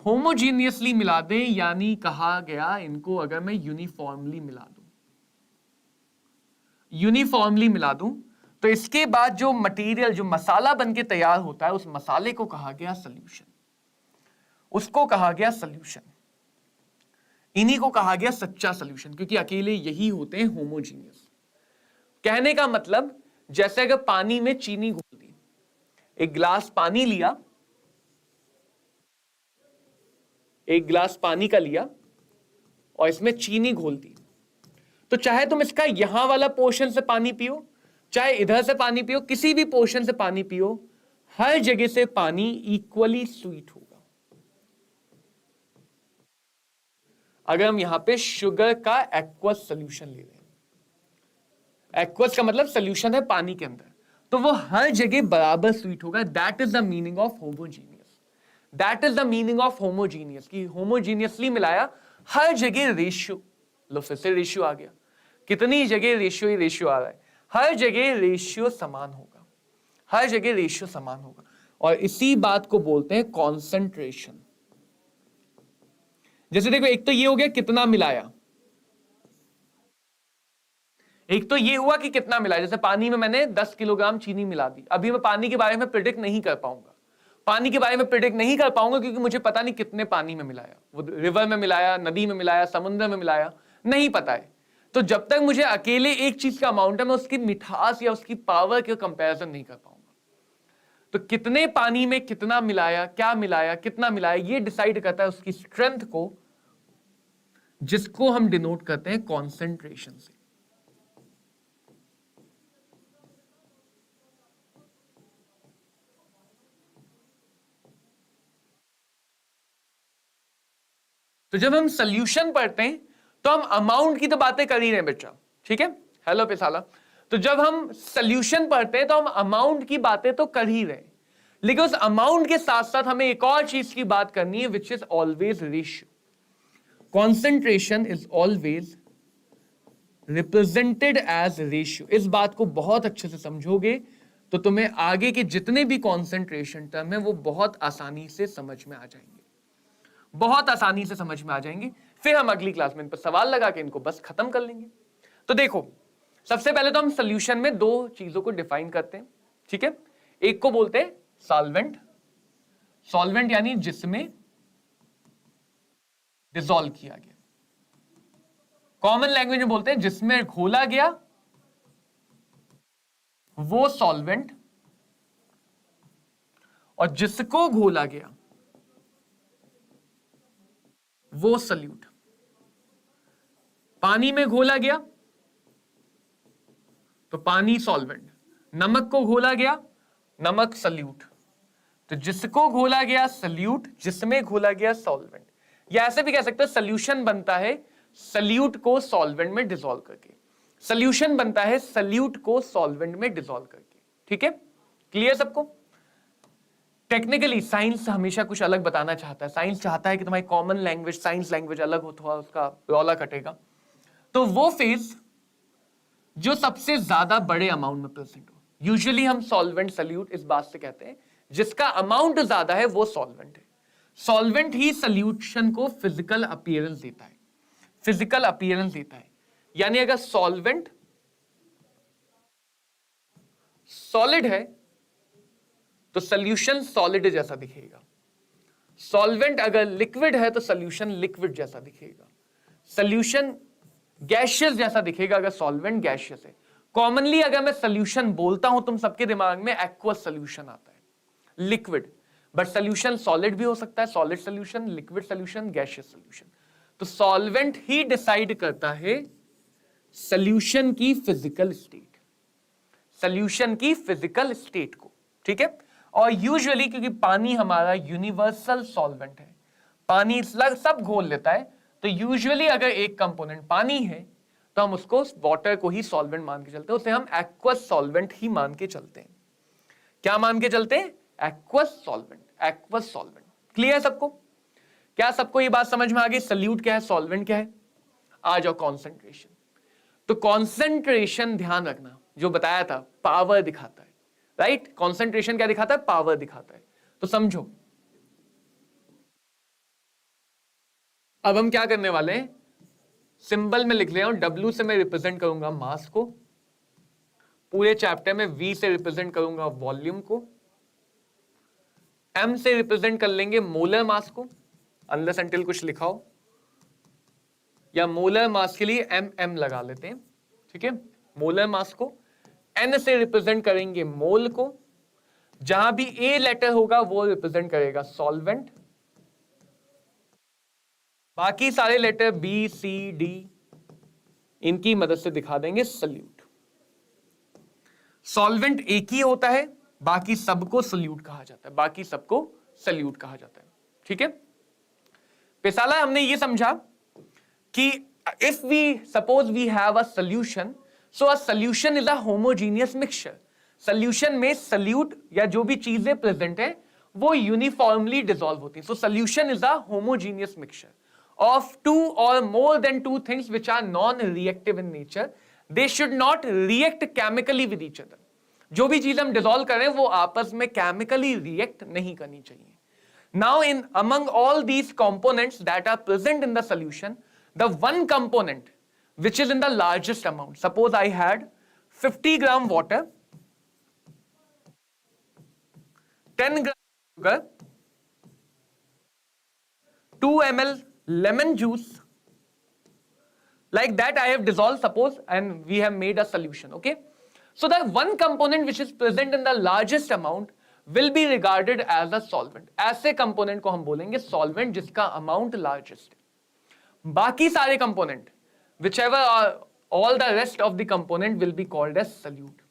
होमोजीनियसली मिला दें, यानी कहा गया इनको अगर मैं यूनिफॉर्मली मिला दूं, यूनिफॉर्मली मिला दूं, तो इसके बाद जो मटेरियल, जो मसाला बनके तैयार होता है, उस मसाले को कहा गया सॉल्यूशन, उसको कहा गया सॉल्यूशन। इन्हीं को कहा गया सच्चा सॉल्यूशन, क्योंकि अकेले यही होते हैं होमोजीनियस। कहने का मतलब जैसे अगर पानी में चीनी घोल दी, एक गिलास पानी लिया, एक गिलास पानी का लिया और इसमें चीनी घोल दी, तो चाहे तुम इसका यहां वाला पोर्शन से पानी पियो, चाहे इधर से पानी पियो, किसी भी पोर्शन से पानी पियो, हर जगह से पानी इक्वली स्वीट होगा। अगर हम यहां पे शुगर का एक्वस सॉल्यूशन ले लें, एक्वस का मतलब सॉल्यूशन है पानी के अंदर, तो वो हर जगह बराबर स्वीट होगा। That is the meaning of homogeneous, that is the meaning of homogeneous, कि होमोजीनियसली मिलाया, हर जगह रेशियो, लो फिर से रेशियो आ गया, कितनी जगह रेशियो ही रेशियो आ रहा है, हर जगह रेशियो समान होगा, हर जगह रेशियो समान होगा। और इसी बात को बोलते हैं कॉन्सेंट्रेशन। जैसे देखो, एक तो ये हो गया कितना मिलाया, एक तो ये हुआ कि कितना मिलाया। जैसे पानी में मैंने 10 किलोग्राम चीनी मिला दी, अभी मैं पानी के बारे में प्रिडिक्ट नहीं कर पाऊंगा, पानी के बारे में प्रिडिक्ट नहीं कर पाऊंगा क्योंकि मुझे पता नहीं कितने पानी में मिलाया, वो रिवर में मिलाया, नदी में मिलाया, समुद्र में मिलाया, नहीं पता है। तो जब तक मुझे अकेले एक चीज का अमाउंट है, मैं उसकी मिठास या उसकी पावर के कंपैरिजन नहीं कर पाऊंगा। तो कितने पानी में कितना मिलाया, क्या मिलाया, कितना मिलाया, ये डिसाइड करता है उसकी स्ट्रेंथ को, जिसको हम डिनोट करते हैं कॉन्सेंट्रेशन से। तो जब हम सॉल्यूशन पढ़ते हैं तो हम अमाउंट की तो बातें कर ही रहे हैं बच्चा, ठीक है, हेलो पेसाला। तो जब हम सॉल्यूशन पढ़ते हैं तो हम अमाउंट की बातें तो कर ही रहे हैं, लेकिन उस अमाउंट के साथ साथ हमें एक और चीज की बात करनी है, which is always ratio. Concentration is always represented as ratio. इस बात को बहुत अच्छे से समझोगे तो तुम्हें आगे के जितने भी कॉन्सेंट्रेशन टर्म है वो बहुत आसानी से समझ में आ जाएंगे, बहुत आसानी से समझ में आ जाएंगे। फिर हम अगली क्लास में इन पर सवाल लगा के इनको बस खत्म कर लेंगे। तो देखो, सबसे पहले तो हम सॉल्यूशन में 2 चीजों को डिफाइन करते हैं, ठीक है। एक को बोलते हैं सॉल्वेंट, सॉल्वेंट यानी जिसमें डिसॉल्व किया गया। कॉमन लैंग्वेज में बोलते हैं जिसमें घोला गया वो सॉल्वेंट, और जिसको घोला गया वो सल्यूट। पानी में घोला गया तो पानी सॉल्वेंट, नमक को घोला गया नमक सल्यूट। तो जिसको घोला गया सल्यूट, जिसमें घोला गया सॉल्वेंट। या ऐसे भी कह सकते हैं सल्यूशन बनता है सल्यूट को सॉल्वेंट में डिसॉल्व करके, सल्यूशन बनता है सल्यूट को सॉल्वेंट में डिसॉल्व करके। ठीक है, क्लियर सबको? टेक्निकली साइंस हमेशा कुछ अलग बताना चाहता है। साइंस चाहता है कि तुम्हारी कॉमन लैंग्वेज साइंस लैंग्वेज अलग हो, थोड़ा उसका रौला कटेगा। तो वो फेज जो सबसे ज्यादा बड़े अमाउंट में प्रेजेंट हो, यूजुअली हम सॉल्वेंट सल्यूट इस बात से कहते हैं जिसका अमाउंट ज्यादा है वो सॉल्वेंट है। सॉल्वेंट ही सॉल्यूशन को फिजिकल अपीयरेंस देता है, फिजिकल अपीयरेंस देता है। यानी अगर सॉल्वेंट सॉलिड है तो सॉल्यूशन सॉलिड जैसा दिखेगा, सॉल्वेंट अगर लिक्विड है तो सॉल्यूशन लिक्विड जैसा दिखेगा, सॉल्यूशन गैशियस जैसा दिखेगा अगर सॉल्वेंट गैशियस है। कॉमनली अगर मैं सॉल्यूशन बोलता हूं तुम सबके दिमाग में एक्वस सॉल्यूशन आता है, लिक्विड। बट सॉल्यूशन सॉलिड भी हो सकता है, solid solution, liquid solution, gaseous solution. तो सॉल्वेंट ही डिसाइड करता है सॉल्यूशन की फिजिकल स्टेट, सॉल्यूशन की फिजिकल स्टेट को। ठीक है, और यूजुअली क्योंकि पानी हमारा यूनिवर्सल सॉल्वेंट है, पानी सब घोल लेता है, तो यूजुअली अगर एक कंपोनेंट पानी है तो हम उसको वाटर को ही सॉल्वेंट मान के चलते हैं, उसे हम एक्वस सॉल्वेंट ही मान के चलते हैं। क्या मान के चलते हैं? Aqueous solvent, aqueous solvent. Clear है सबको? क्या सबको ये बात समझ में आ गई? सल्यूट क्या है, सॉल्वेंट क्या है? आ जाओ कॉन्सेंट्रेशन। तो कॉन्सेंट्रेशन ध्यान रखना, जो बताया था पावर दिखाता है, राइट? कॉन्सेंट्रेशन क्या दिखाता है? पावर दिखाता है। तो समझो अब हम क्या करने वाले हैं, सिंबल में लिख ले रहा हूं, W से मैं रिप्रेजेंट करूंगा मास को, पूरे चैप्टर में V से रिप्रेजेंट करूंगा वॉल्यूम को, M से रिप्रेजेंट कर लेंगे मोलर मास को, अनलेस अनटिल कुछ लिखा हो, या मोलर मास के लिए MM लगा लेते हैं। ठीक है, मोलर मास को। N से रिप्रेजेंट करेंगे मोल को, जहां भी A लेटर होगा वो रिप्रेजेंट करेगा सॉल्वेंट, बाकी सारे लेटर B, C, D इनकी मदद से दिखा देंगे सल्यूट। सॉल्वेंट एक ही होता है, बाकी सबको सल्यूट कहा जाता है, बाकी सबको सल्यूट कहा जाता है। ठीक है, पेसाला हमने ये समझा कि if we suppose we have a solution, so a solution is a homogeneous mixture. Solution में सल्यूट या जो भी चीजें प्रेजेंट है वो यूनिफॉर्मली डिसॉल्व होती है। So solution is a homogeneous mixture of two or more than two things which are non-reactive in nature. They should not react chemically with each other. जो भी चीज हम डिसॉल्व करें वो आपस में केमिकली रिएक्ट नहीं करनी चाहिए। Now in among all these components that are present in the solution, the one component which is in the largest amount, suppose I had 50 gram water, 10 gram sugar, 2 ml lemon juice, like that I have dissolved, suppose, and we have made a solution. Okay, so the one component which is present in the largest amount will be regarded as a solvent. ऐसे component को हम बोलेंगे solvent जिसका amount largest है। बाकी सारे component, whichever are all the rest of the component will be called as solute.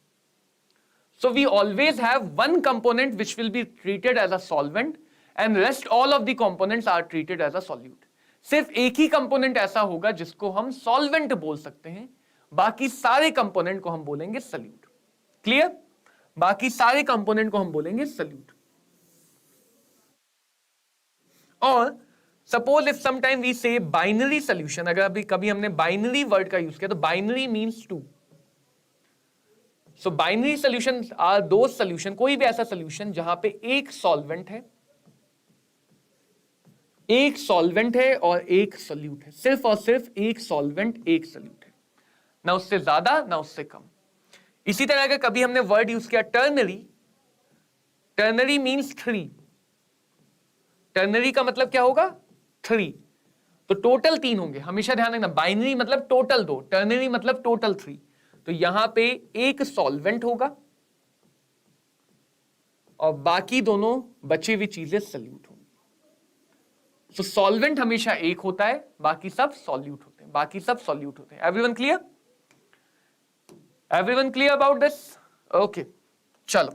So we always have one component which will be treated as a solvent and rest all of the components are treated as a solute. सिर्फ एक ही component ऐसा होगा जिसको हम solvent बोल सकते हैं, बाकी सारे कंपोनेंट को हम बोलेंगे सल्यूट। क्लियर? बाकी सारे कंपोनेंट को हम बोलेंगे सल्यूट। और सपोज इफ समटाइम वी से बाइनरी सॉल्यूशन, अगर अभी कभी हमने बाइनरी वर्ड का यूज किया तो binary means two. So binary solution are दो सॉल्यूशन, कोई भी ऐसा सॉल्यूशन जहां पे एक सॉल्वेंट है, एक सॉल्वेंट है और एक सॉल्यूट है, सिर्फ और सिर्फ एक सॉल्वेंट एक सॉल्यूट है, ना उससे ज्यादा ना उससे कम। इसी तरह का कभी हमने वर्ड यूज किया ternary, ternary means three, ternary का मतलब क्या होगा? थ्री। तो टोटल 3 होंगे, हमेशा ध्यान रखना। बाइनरी मतलब टोटल 2, टर्नरी मतलब टोटल 3। तो यहां पे एक सॉल्वेंट होगा और बाकी दोनों बची हुई चीजें सल्यूट होंगी। तो सॉल्वेंट हमेशा एक होता है, बाकी सब सॉल्यूट होते हैं, बाकी सब सॉल्यूट होते हैं। Everyone clear? Everyone clear about this? Okay, चलो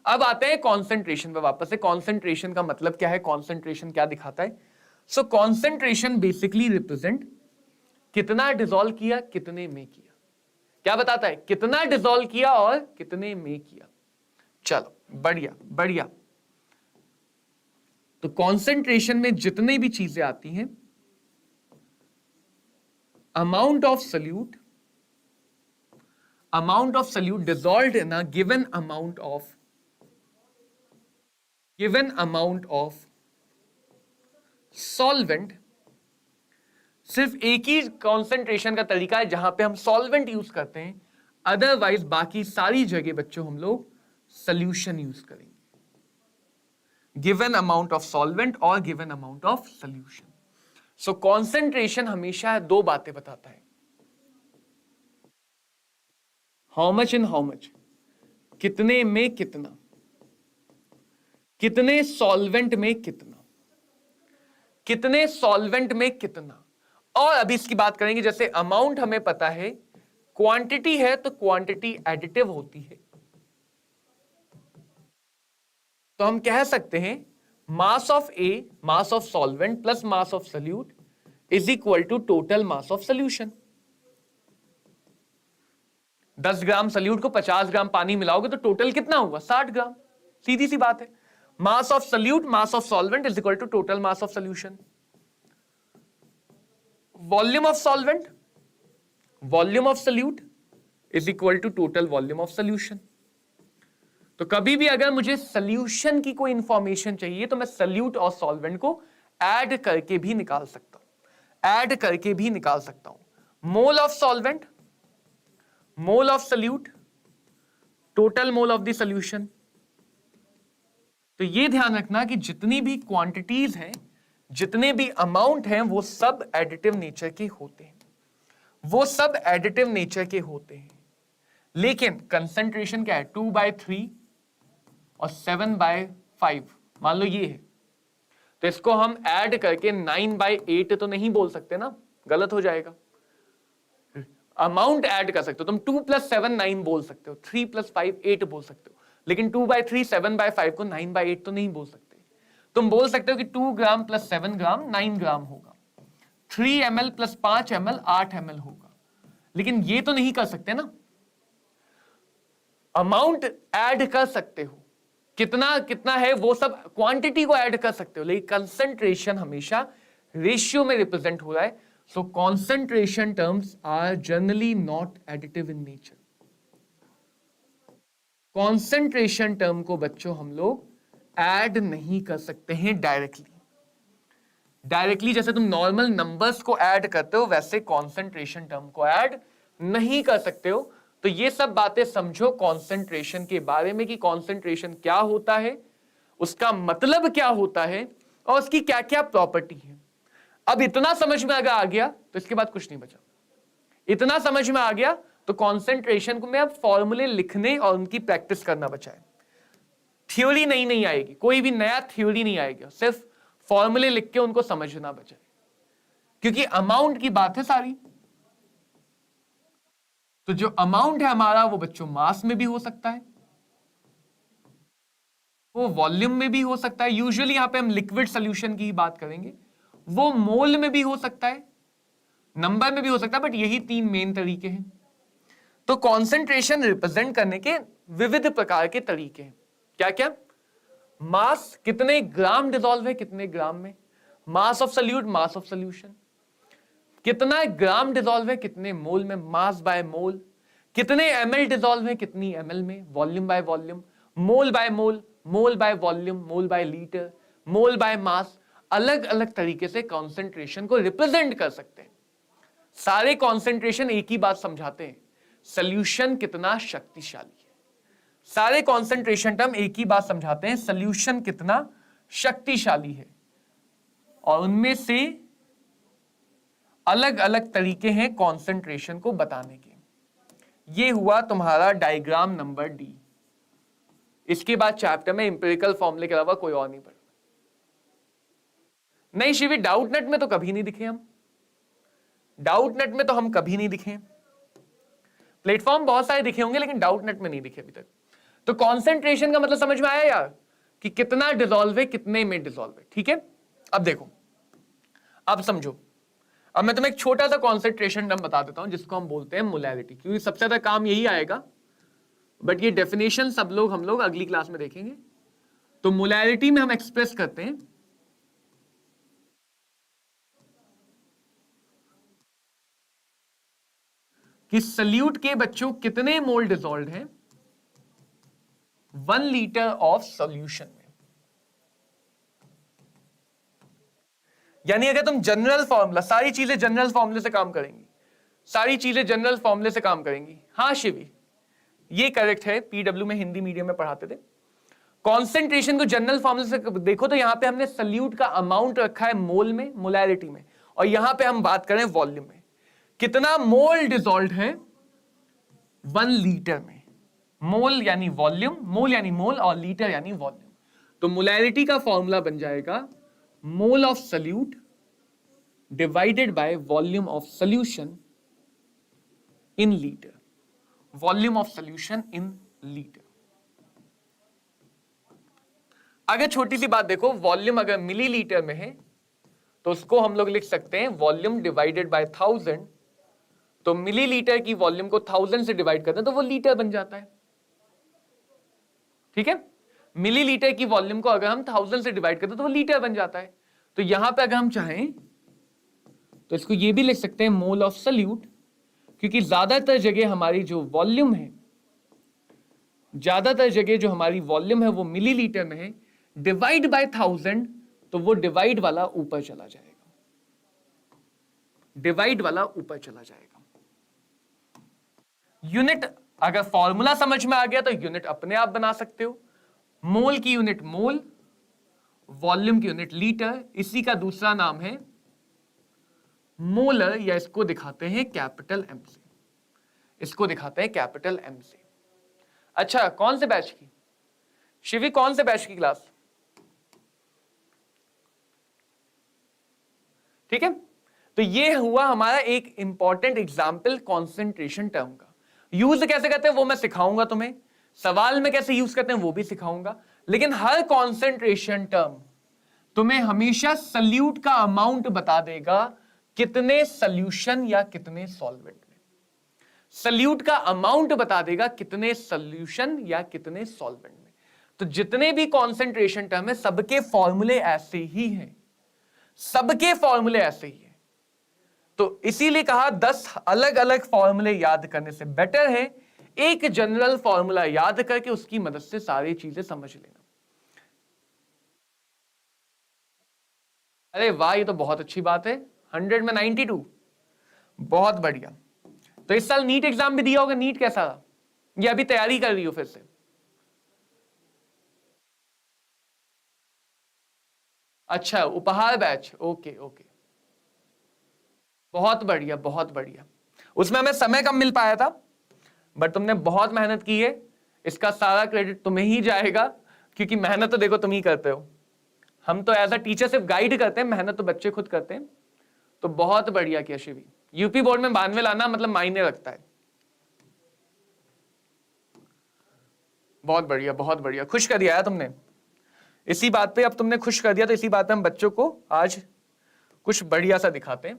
अब आते हैं कॉन्सेंट्रेशन पे वापस से। कॉन्सेंट्रेशन का मतलब क्या है, कॉन्सेंट्रेशन क्या दिखाता है? सो कॉन्सेंट्रेशन बेसिकली रिप्रेजेंट कितना डिसॉल्व किया, कितने में किया। क्या बताता है? कितना डिसॉल्व किया और कितने में किया। चलो बढ़िया बढ़िया। तो कॉन्सेंट्रेशन में जितने भी चीजें आती हैं, amount of solute dissolved in a given amount of solvent, सिर्फ एक ही कॉन्सेंट्रेशन का तरीका है जहां पे हम सॉल्वेंट यूज करते हैं, अदरवाइज बाकी सारी जगह बच्चों हम लोग सॉल्यूशन यूज करेंगे। गिवन अमाउंट ऑफ सॉल्वेंट और given amount of solution. So concentration हमेशा दो बातें बताता है, how much in how much, कितने में कितना, कितने सॉल्वेंट में कितना, कितने सॉल्वेंट में कितना। और अभी इसकी बात करेंगे, जैसे अमाउंट हमें पता है, क्वांटिटी है तो क्वांटिटी एडिटिव होती है। तो हम कह सकते हैं mass of a, mass of solvent plus mass of solute is equal to total mass of solution. 10 gram solute को 50 ग्राम पानी मिलाओगे तो टोटल कितना होगा? 60 ग्राम। सीधी सी बात है। Mass of solute, mass of solvent is equal to total mass of solution. Volume of solvent, volume of solute is equal to total volume of solution. तो कभी भी अगर मुझे सॉल्यूशन की कोई इंफॉर्मेशन चाहिए तो मैं सॉल्यूट और सॉल्वेंट को ऐड करके भी निकाल सकता हूं, ऐड करके भी निकाल सकता हूं। Mole of solvent, mole of solute, total mole of the solution. तो ये ध्यान रखना कि जितनी भी क्वांटिटीज हैं, जितने भी अमाउंट हैं, वो सब एडिटिव नेचर के होते हैं, वो सब एडिटिव नेचर के होते हैं। लेकिन कंसंट्रेशन क्या है? 2/3 और 7/5 मान लो ये है, तो इसको हम ऐड करके 9/8 तो नहीं बोल सकते ना, गलत हो जाएगा। अमाउंट ऐड कर सकते हो तुम, 2 + 7 9 बोल सकते हो, 3 + 5 8 बोल सकते हो, लेकिन 2/3 7/5 को 9/8 तो नहीं बोल सकते। तुम बोल सकते हो कि 2 ग्राम + 7 ग्राम 9 ग्राम होगा, 3 ml + 5 ml 8 ml होगा, लेकिन ये तो नहीं कर सकते ना। अमाउंट ऐड कर सकते हो, कितना कितना है वो सब क्वांटिटी को ऐड कर सकते हो, लेकिन कंसंट्रेशन हमेशा रेशियो में रिप्रेजेंट हो रहा है। So concentration terms are generally not additive in nature. Concentration term को बच्चों हम लोग ऐड नहीं कर सकते हैं डायरेक्टली। डायरेक्टली जैसे तुम नॉर्मल नंबर्स को ऐड करते हो, वैसे कॉन्सेंट्रेशन टर्म को ऐड नहीं कर सकते हो। तो ये सब बातें समझो कॉन्सेंट्रेशन के बारे में, कि कॉन्सेंट्रेशन क्या होता है, उसका मतलब क्या होता है और उसकी क्या क्या प्रॉपर्टी है। अब इतना समझ में अगर आ गया तो इसके बाद कुछ नहीं बचा। इतना समझ में आ गया तो कॉन्सेंट्रेशन को मैं अब फॉर्मूले लिखने और उनकी प्रैक्टिस करना बचा है। थ्योरी नहीं आएगी, कोई भी नया थ्योरी नहीं आएगा, सिर्फ फॉर्मूले लिख के उनको समझना बचा है, क्योंकि अमाउंट की बात है सारी। तो जो अमाउंट है हमारा, वो बच्चों मास में भी हो सकता है, वो वॉल्यूम में भी हो सकता है। यूजुअली यहां पे हम लिक्विड सॉल्यूशन की ही बात करेंगे। वो मोल में भी हो सकता है, नंबर में भी हो सकता है, बट यही 3 मेन तरीके हैं। तो कॉन्सेंट्रेशन रिप्रेजेंट करने के विविध प्रकार के तरीके हैं। क्या क्या? मास, कितने ग्राम डिसॉल्व है कितने ग्राम में, मास of solute, mass of solution, कितना ग्राम डिसॉल्व है कितने मोल में, मास बाय मोल, कितने ml डिसॉल्व है कितनी ml में, volume by volume, mole by mole, mole by volume, mole by litre, mole by mass. अलग अलग तरीके से कॉन्सेंट्रेशन को रिप्रेजेंट कर सकते हैं। सारे कॉन्सेंट्रेशन एक ही बात समझाते हैं, सॉल्यूशन कितना शक्तिशाली है। सारे कॉन्सेंट्रेशन टर्म एक ही बात समझाते हैं, सॉल्यूशन कितना शक्तिशाली है। और उनमें से अलग अलग तरीके हैं कॉन्सेंट्रेशन को बताने के। ये हुआ तुम्हारा डायग्राम नंबर डी। इसके बाद चैप्टर में इंपेरिकल फॉर्मूले के अलावा कोई और नहीं पढ़ा। नहीं शिवी, डाउट नेट में तो कभी नहीं दिखे हम। डाउट नेट में तो हम कभी नहीं दिखे। प्लेटफॉर्म बहुत सारे दिखे होंगे लेकिन डाउट नेट में नहीं दिखे अभी तक। तो कॉन्सेंट्रेशन का मतलब समझ में आया यार, कि कितना डिसॉल्व है, कितने में डिसॉल्व है। ठीक है, अब देखो, अब समझो। अब मैं तुम्हें एक छोटा सा कॉन्सेंट्रेशन टर्म बता देता हूं जिसको हम बोलते हैं मोलैरिटी, क्योंकि सबसे ज्यादा काम यही आएगा। बट ये डेफिनेशन हम लोग अगली क्लास में देखेंगे। तो मोलैरिटी में हम एक्सप्रेस करते हैं कि सल्यूट के बच्चों कितने मोल डिसॉल्व हैं 1 लीटर ऑफ सॉल्यूशन में। यानी अगर तुम जनरल फॉर्मूला, सारी चीजें जनरल फॉर्मूले से काम करेंगी, सारी चीजें जनरल फॉर्मूले से काम करेंगी। हाँ शिवी, ये करेक्ट है, पीडब्ल्यू में हिंदी मीडियम में पढ़ाते थे। कॉन्सेंट्रेशन को जनरल फॉर्मूले से देखो तो यहां पे हमने सल्यूट का अमाउंट रखा है मोल में, मोलैरिटी में, और यहां पे हम बात करें वॉल्यूम में। कितना मोल डिसॉल्व है 1 लीटर में। मोल यानी वॉल्यूम, मोल यानी मोल, और लीटर यानी वॉल्यूम। तो मोलैरिटी का फॉर्मूला बन जाएगा mole of solute divided by volume of solution in litre. Volume of solution in litre. अगर छोटी सी बात देखो, वॉल्यूम अगर मिलीलीटर में है तो उसको हम लोग लिख सकते हैं वॉल्यूम डिवाइडेड बाय 1000। तो मिलीलीटर की वॉल्यूम को 1000 से डिवाइड करते हैं तो वो लीटर बन जाता है। ठीक है, मिलीलीटर की वॉल्यूम को अगर हम 1000 से डिवाइड करते हैं तो वो लीटर बन जाता है। तो यहां पे अगर हम चाहें तो इसको ये भी लिख सकते हैं मोल ऑफ सल्यूट, क्योंकि ज्यादातर जगह हमारी जो वॉल्यूम है, ज्यादातर जगह जो हमारी वॉल्यूम है वो मिलीलीटर में है, डिवाइड बाय 1000, तो वो डिवाइड वाला ऊपर चला जाएगा, डिवाइड वाला ऊपर चला जाएगा। यूनिट अगर फॉर्मूला समझ में आ गया तो यूनिट अपने आप बना सकते हो। मोल की यूनिट मोल, वॉल्यूम की यूनिट लीटर, इसी का दूसरा नाम है मोलर, या इसको दिखाते हैं कैपिटल एम से, इसको दिखाते हैं कैपिटल एम से। अच्छा, कौन से बैच की शिवी, कौन से बैच की क्लास? ठीक है, तो ये हुआ हमारा एक इंपॉर्टेंट एग्जाम्पल कॉन्सेंट्रेशन टर्म का। यूज कैसे करते हैं वो मैं सिखाऊंगा तुम्हें, सवाल में कैसे यूज करते हैं वो भी सिखाऊंगा। लेकिन हर कॉन्सेंट्रेशन टर्म तुम्हें हमेशा सल्यूट का अमाउंट बता देगा, कितने सॉल्यूशन या कितने सॉल्वेंट में। सल्यूट का अमाउंट बता देगा कितने सॉल्यूशन या कितने सॉल्वेंट में। तो जितने भी कॉन्सेंट्रेशन टर्म है सबके फॉर्मूले ऐसे ही हैं, सबके फॉर्मूले ऐसे ही हैं। तो इसीलिए कहा 10 अलग अलग फॉर्मूले याद करने से बेटर है एक जनरल फॉर्मूला याद करके उसकी मदद से सारी चीजें समझ लेना। अरे वाह, ये तो बहुत अच्छी बात है, 100 में 92, बहुत बढ़िया। तो इस साल नीट एग्जाम भी दिया होगा, नीट कैसा रहा? ये अभी तैयारी कर रही हो फिर से? अच्छा, उपहार बैच, ओके ओके, बहुत बढ़िया बहुत बढ़िया। उसमें हमें समय कम मिल पाया था, बट तुमने बहुत मेहनत की है, इसका सारा क्रेडिट तुम्हें ही जाएगा, क्योंकि मेहनत तो देखो तुम ही करते हो। हम तो एज अ टीचर सिर्फ गाइड करते हैं, मेहनत तो बच्चे खुद करते हैं। तो बहुत बढ़िया किया शिवी। यूपी बोर्ड में 92 लाना मतलब मायने रखता है। बहुत बढ़िया बहुत बढ़िया, खुश कर दिया है तुमने इसी बात पे। अब तुमने खुश कर दिया तो इसी बात पे हम बच्चों को आज कुछ बढ़िया सा दिखाते हैं।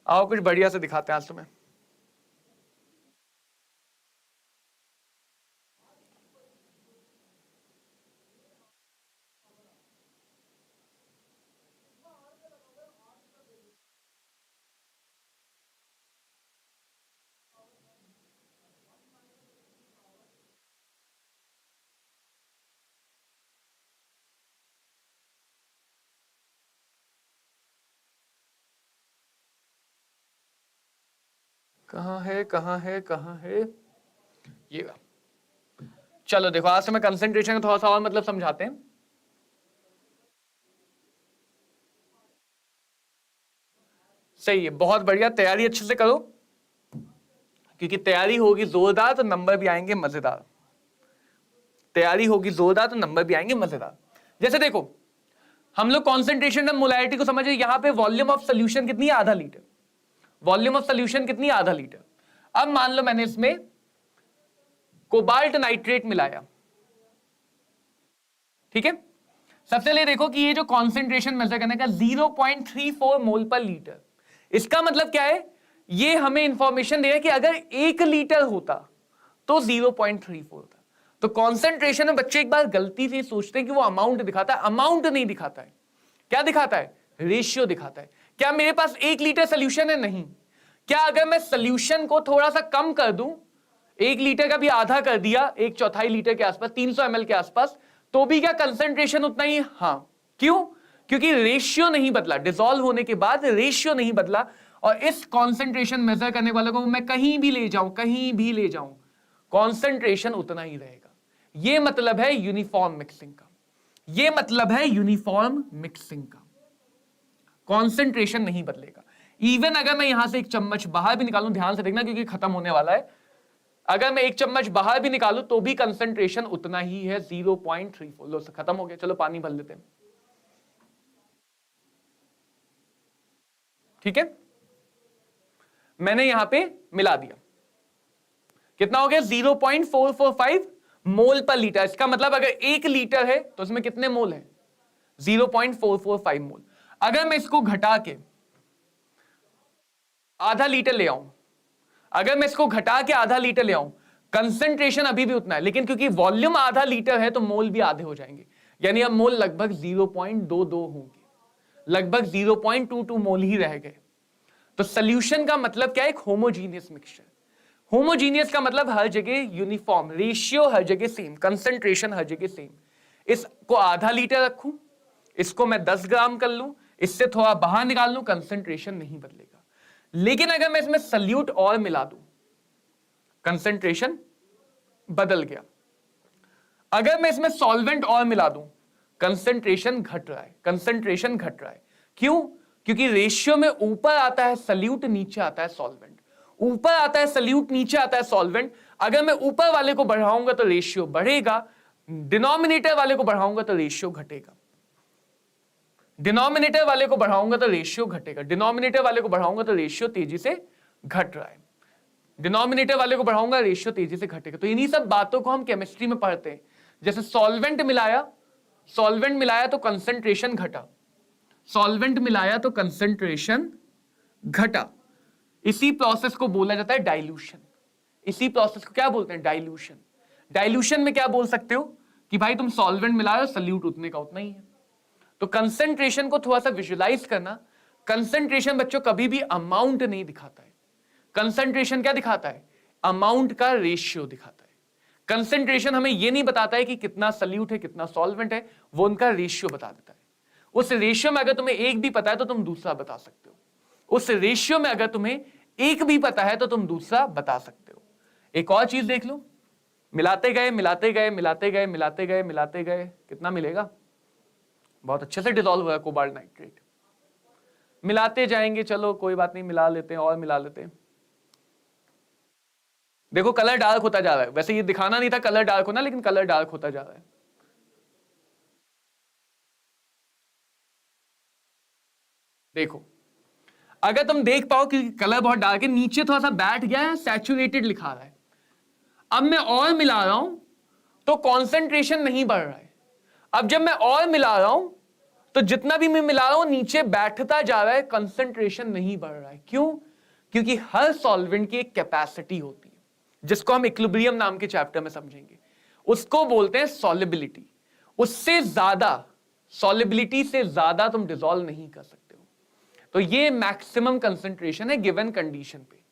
आओ कुछ बढ़िया से दिखाते हैं आज तुम्हें। कहाँ है कहाँ है कहाँ है, ये रहा। चलो देखो, आज से मैं कंसंट्रेशन का थोड़ा सा और मतलब समझाते हैं। सही है, बहुत बढ़िया, तैयारी अच्छे से करो, क्योंकि तैयारी होगी जोरदार तो नंबर भी आएंगे मजेदार। तैयारी होगी जोरदार तो नंबर भी आएंगे मजेदार। जैसे देखो, हम लोग कॉन्सेंट्रेशन और मोलैरिटी को समझे, यहां पे वॉल्यूम ऑफ सोल्यूशन कितनी है, आधा लीटर। वॉल्यूम ऑफ सोल्यूशन कितनी है, आधा लीटर। अब मान लो मैंने इसमें कोबाल्ट नाइट्रेट मिलाया, ठीक है। सबसे पहले देखो कि ये जो कॉन्सेंट्रेशन मेजर करने का 0.34 मोल पर लीटर, इसका मतलब क्या है, ये हमें इंफॉर्मेशन दे रहा है कि अगर 1 लीटर होता तो 0.34 होता। तो कॉन्सेंट्रेशन में बच्चे एक बार गलती से सोचते हैं कि वो अमाउंट दिखाता है, अमाउंट नहीं दिखाता है। क्या दिखाता है, रेशियो दिखाता है। क्या मेरे पास 1 लीटर सोल्यूशन है, नहीं। क्या अगर मैं सोल्यूशन को थोड़ा सा कम कर दूं, 1 लीटर का भी आधा कर दिया, 1/4 लीटर के आसपास, 300 ml के आसपास, तो भी क्या कंसंट्रेशन उतना ही, हाँ। क्यों, क्योंकि रेशियो नहीं बदला, डिसॉल्व होने के बाद रेशियो नहीं बदला। और इस कॉन्सेंट्रेशन मेजर करने वाले को मैं कहीं भी ले जाऊं, कहीं भी ले जाऊं, कॉन्सेंट्रेशन उतना ही रहेगा। यह मतलब है यूनिफॉर्म मिक्सिंग का, यह मतलब है यूनिफॉर्म मिक्सिंग का, कॉन्सेंट्रेशन नहीं बदलेगा। इवन अगर मैं यहां से 1 चम्मच बाहर भी निकालूं, ध्यान से देखना क्योंकि खत्म होने वाला है, अगर मैं 1 चम्मच बाहर भी निकालूं तो भी कंसंट्रेशन उतना ही है, 0.34। लो, खत्म हो गया, चलो पानी भर लेते हैं, ठीक है। मैंने यहां पे मिला दिया, कितना हो गया, 0.445 मोल पर लीटर। इसका मतलब अगर 1 लीटर है तो इसमें कितने मोल है, 0.445 मोल। अगर मैं इसको घटा के आधा लीटर ले आऊं, अगर मैं इसको घटा के आधा लीटर ले आऊं, कंसंट्रेशन अभी भी उतना है, लेकिन क्योंकि वॉल्यूम आधा लीटर है तो मोल भी आधे हो जाएंगे, यानी अब मोल लगभग 0.22 होंगे, लगभग 0.22 मोल ही रह गए। तो सोल्यूशन का मतलब क्या है, एक होमोजीनियस मिक्सचर। होमोजीनियस का मतलब हर जगह यूनिफॉर्म, रेशियो हर जगह सेम, कंसंट्रेशन हर जगह सेम। इसको आधा लीटर रखूं, इसको मैं 10 ग्राम कर लूं, इससे थोड़ा बाहर निकाल लूं, कंसंट्रेशन नहीं बदलेगा। लेकिन अगर मैं इसमें सल्यूट और मिला दूं, कंसंट्रेशन बदल गया। अगर मैं इसमें सॉल्वेंट और मिला दूं, कंसंट्रेशन घट रहा है, कंसंट्रेशन घट रहा है। क्यों, क्योंकि रेशियो में ऊपर आता है सल्यूट, नीचे आता है सॉल्वेंट, ऊपर आता है सल्यूट, नीचे आता है सॉल्वेंट। अगर मैं ऊपर वाले को बढ़ाऊंगा तो रेशियो बढ़ेगा, डिनोमिनेटर वाले को बढ़ाऊंगा तो रेशियो घटेगा, डिनोमिनेटर वाले को बढ़ाऊंगा तो रेशियो घटेगा, डिनोमिनेटर वाले को बढ़ाऊंगा तो रेशियो तेजी से घट रहा है, डिनोमिनेटर वाले को बढ़ाऊंगा रेशियो तेजी से घटेगा। तो इन्हीं सब बातों को हम केमिस्ट्री में पढ़ते हैं। जैसे सॉल्वेंट मिलाया, सॉल्वेंट मिलाया तो कंसंट्रेशन घटा, सॉल्वेंट मिलाया तो कंसंट्रेशन घटा। इसी प्रोसेस को बोला जाता है डाइल्यूशन। इसी प्रोसेस को क्या बोलते हैं, डाइल्यूशन। डाइल्यूशन में क्या बोल सकते हो कि भाई तुम सॉल्वेंट मिलाओ, सल्यूट उतने का उतना ही है। तो कंसंट्रेशन को थोड़ा सा विजुलाइज करना। कंसंट्रेशन बच्चों कभी भी अमाउंट नहीं दिखाता है, कंसंट्रेशन क्या दिखाता है, अमाउंट का रेशियो दिखाता है। कंसंट्रेशन हमें यह नहीं बताता है कि कितना सल्यूट है, कितना सॉल्वेंट है, वो उनका रेशियो बता देता है। उस रेशियो में अगर तुम्हें एक भी पता है तो तुम दूसरा बता सकते हो, उस रेशियो में अगर तुम्हें एक भी पता है तो तुम दूसरा बता सकते हो। एक और चीज देख लो, मिलाते गए मिलाते गए मिलाते गए मिलाते गए मिलाते गए, कितना मिलेगा, बहुत अच्छे से डिसॉल्व हुआ कोबाल्ट नाइट्रेट। मिलाते जाएंगे, चलो कोई बात नहीं, मिला लेते हैं और मिला लेते हैं। देखो कलर डार्क होता जा रहा है, वैसे ये दिखाना नहीं था कलर डार्क होना, लेकिन कलर डार्क होता जा रहा है। देखो अगर तुम देख पाओ कि कलर बहुत डार्क है, नीचे थोड़ा सा बैठ गया है, सैचुरेटेड लिखा रहा है। अब मैं और मिला रहा हूं तो कॉन्सेंट्रेशन नहीं बढ़ रहा है। अब जब मैं और मिला रहा हूं तो जितना भी मैं मिला रहा हूं नीचे बैठता जा रहा है, कंसंट्रेशन नहीं बढ़ रहा है। क्यों, क्योंकि हर सॉल्वेंट की एक कैपेसिटी होती है, जिसको हम इक्विलिब्रियम नाम के चैप्टर में समझेंगे। उसको बोलते हैं सॉल्युबिलिटी। उससे ज्यादा, सॉल्युबिलिटी से ज्यादा तुम डिसॉल्व नहीं कर सकते हो। तो ये मैक्सिमम कंसंट्रेशन है गिवन कंडीशन पे।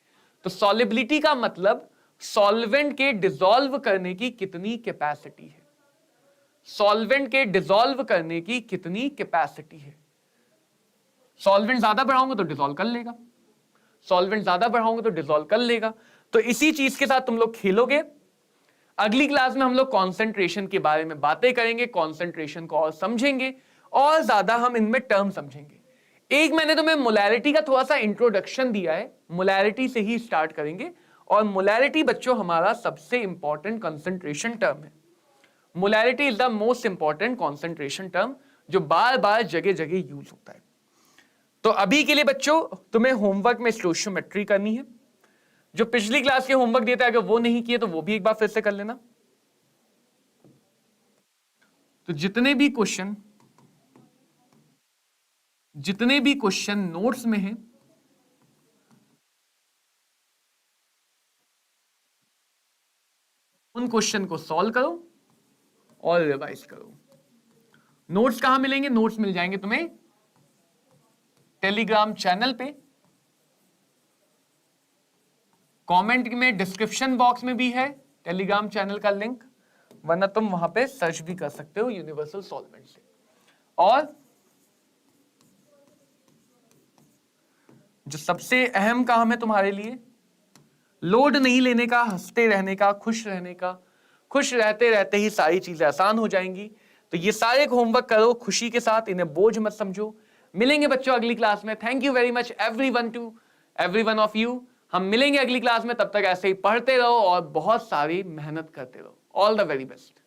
तो सॉल्युबिलिटी का मतलब सॉल्वेंट के डिसॉल्व करने की कितनी कैपेसिटी है, सॉल्वेंट के डिसॉल्व करने की कितनी कैपेसिटी है। सॉल्वेंट ज्यादा बढ़ाऊंगा तो डिसॉल्व कर लेगा, सॉल्वेंट ज्यादा बढ़ाओगे तो डिसॉल्व कर लेगा। तो इसी चीज के साथ तुम लोग खेलोगे। अगली क्लास में हम लोग कॉन्सेंट्रेशन के बारे में बातें करेंगे, कॉन्सेंट्रेशन को और समझेंगे और ज्यादा हम इनमें टर्म समझेंगे। एक मैंने तुम्हें मोलैरिटी का थोड़ा सा इंट्रोडक्शन दिया है, मोलैरिटी से ही स्टार्ट करेंगे। और मोलैरिटी बच्चों हमारा सबसे इंपॉर्टेंट कंसंट्रेशन टर्म है। Molarity is the most important concentration term जो बार बार जगह जगह यूज होता है। तो अभी के लिए बच्चों तुम्हें होमवर्क में स्टोइचियोमेट्री करनी है। जो पिछली क्लास के होमवर्क दिए थे अगर वो नहीं किए तो वो भी एक बार फिर से कर लेना। तो जितने भी क्वेश्चन नोट्स में हैं उन क्वेश्चन को सॉल्व करो और रिवाइज करो। नोट्स कहां मिलेंगे? नोट्स मिल जाएंगे तुम्हें टेलीग्राम चैनल पे, कमेंट में डिस्क्रिप्शन बॉक्स में भी है टेलीग्राम चैनल का लिंक, वरना तुम वहां पे सर्च भी कर सकते हो यूनिवर्सल सॉल्वेंट से। और जो सबसे अहम काम है तुम्हारे लिए, लोड नहीं लेने का, हंसते रहने का, खुश रहने का। खुश रहते रहते ही सारी चीजें आसान हो जाएंगी। तो ये सारे होमवर्क करो खुशी के साथ, इन्हें बोझ मत समझो। मिलेंगे बच्चों अगली क्लास में। Thank you very much every one of you. हम मिलेंगे अगली क्लास में, तब तक ऐसे ही पढ़ते रहो और बहुत सारी मेहनत करते रहो। All the very best.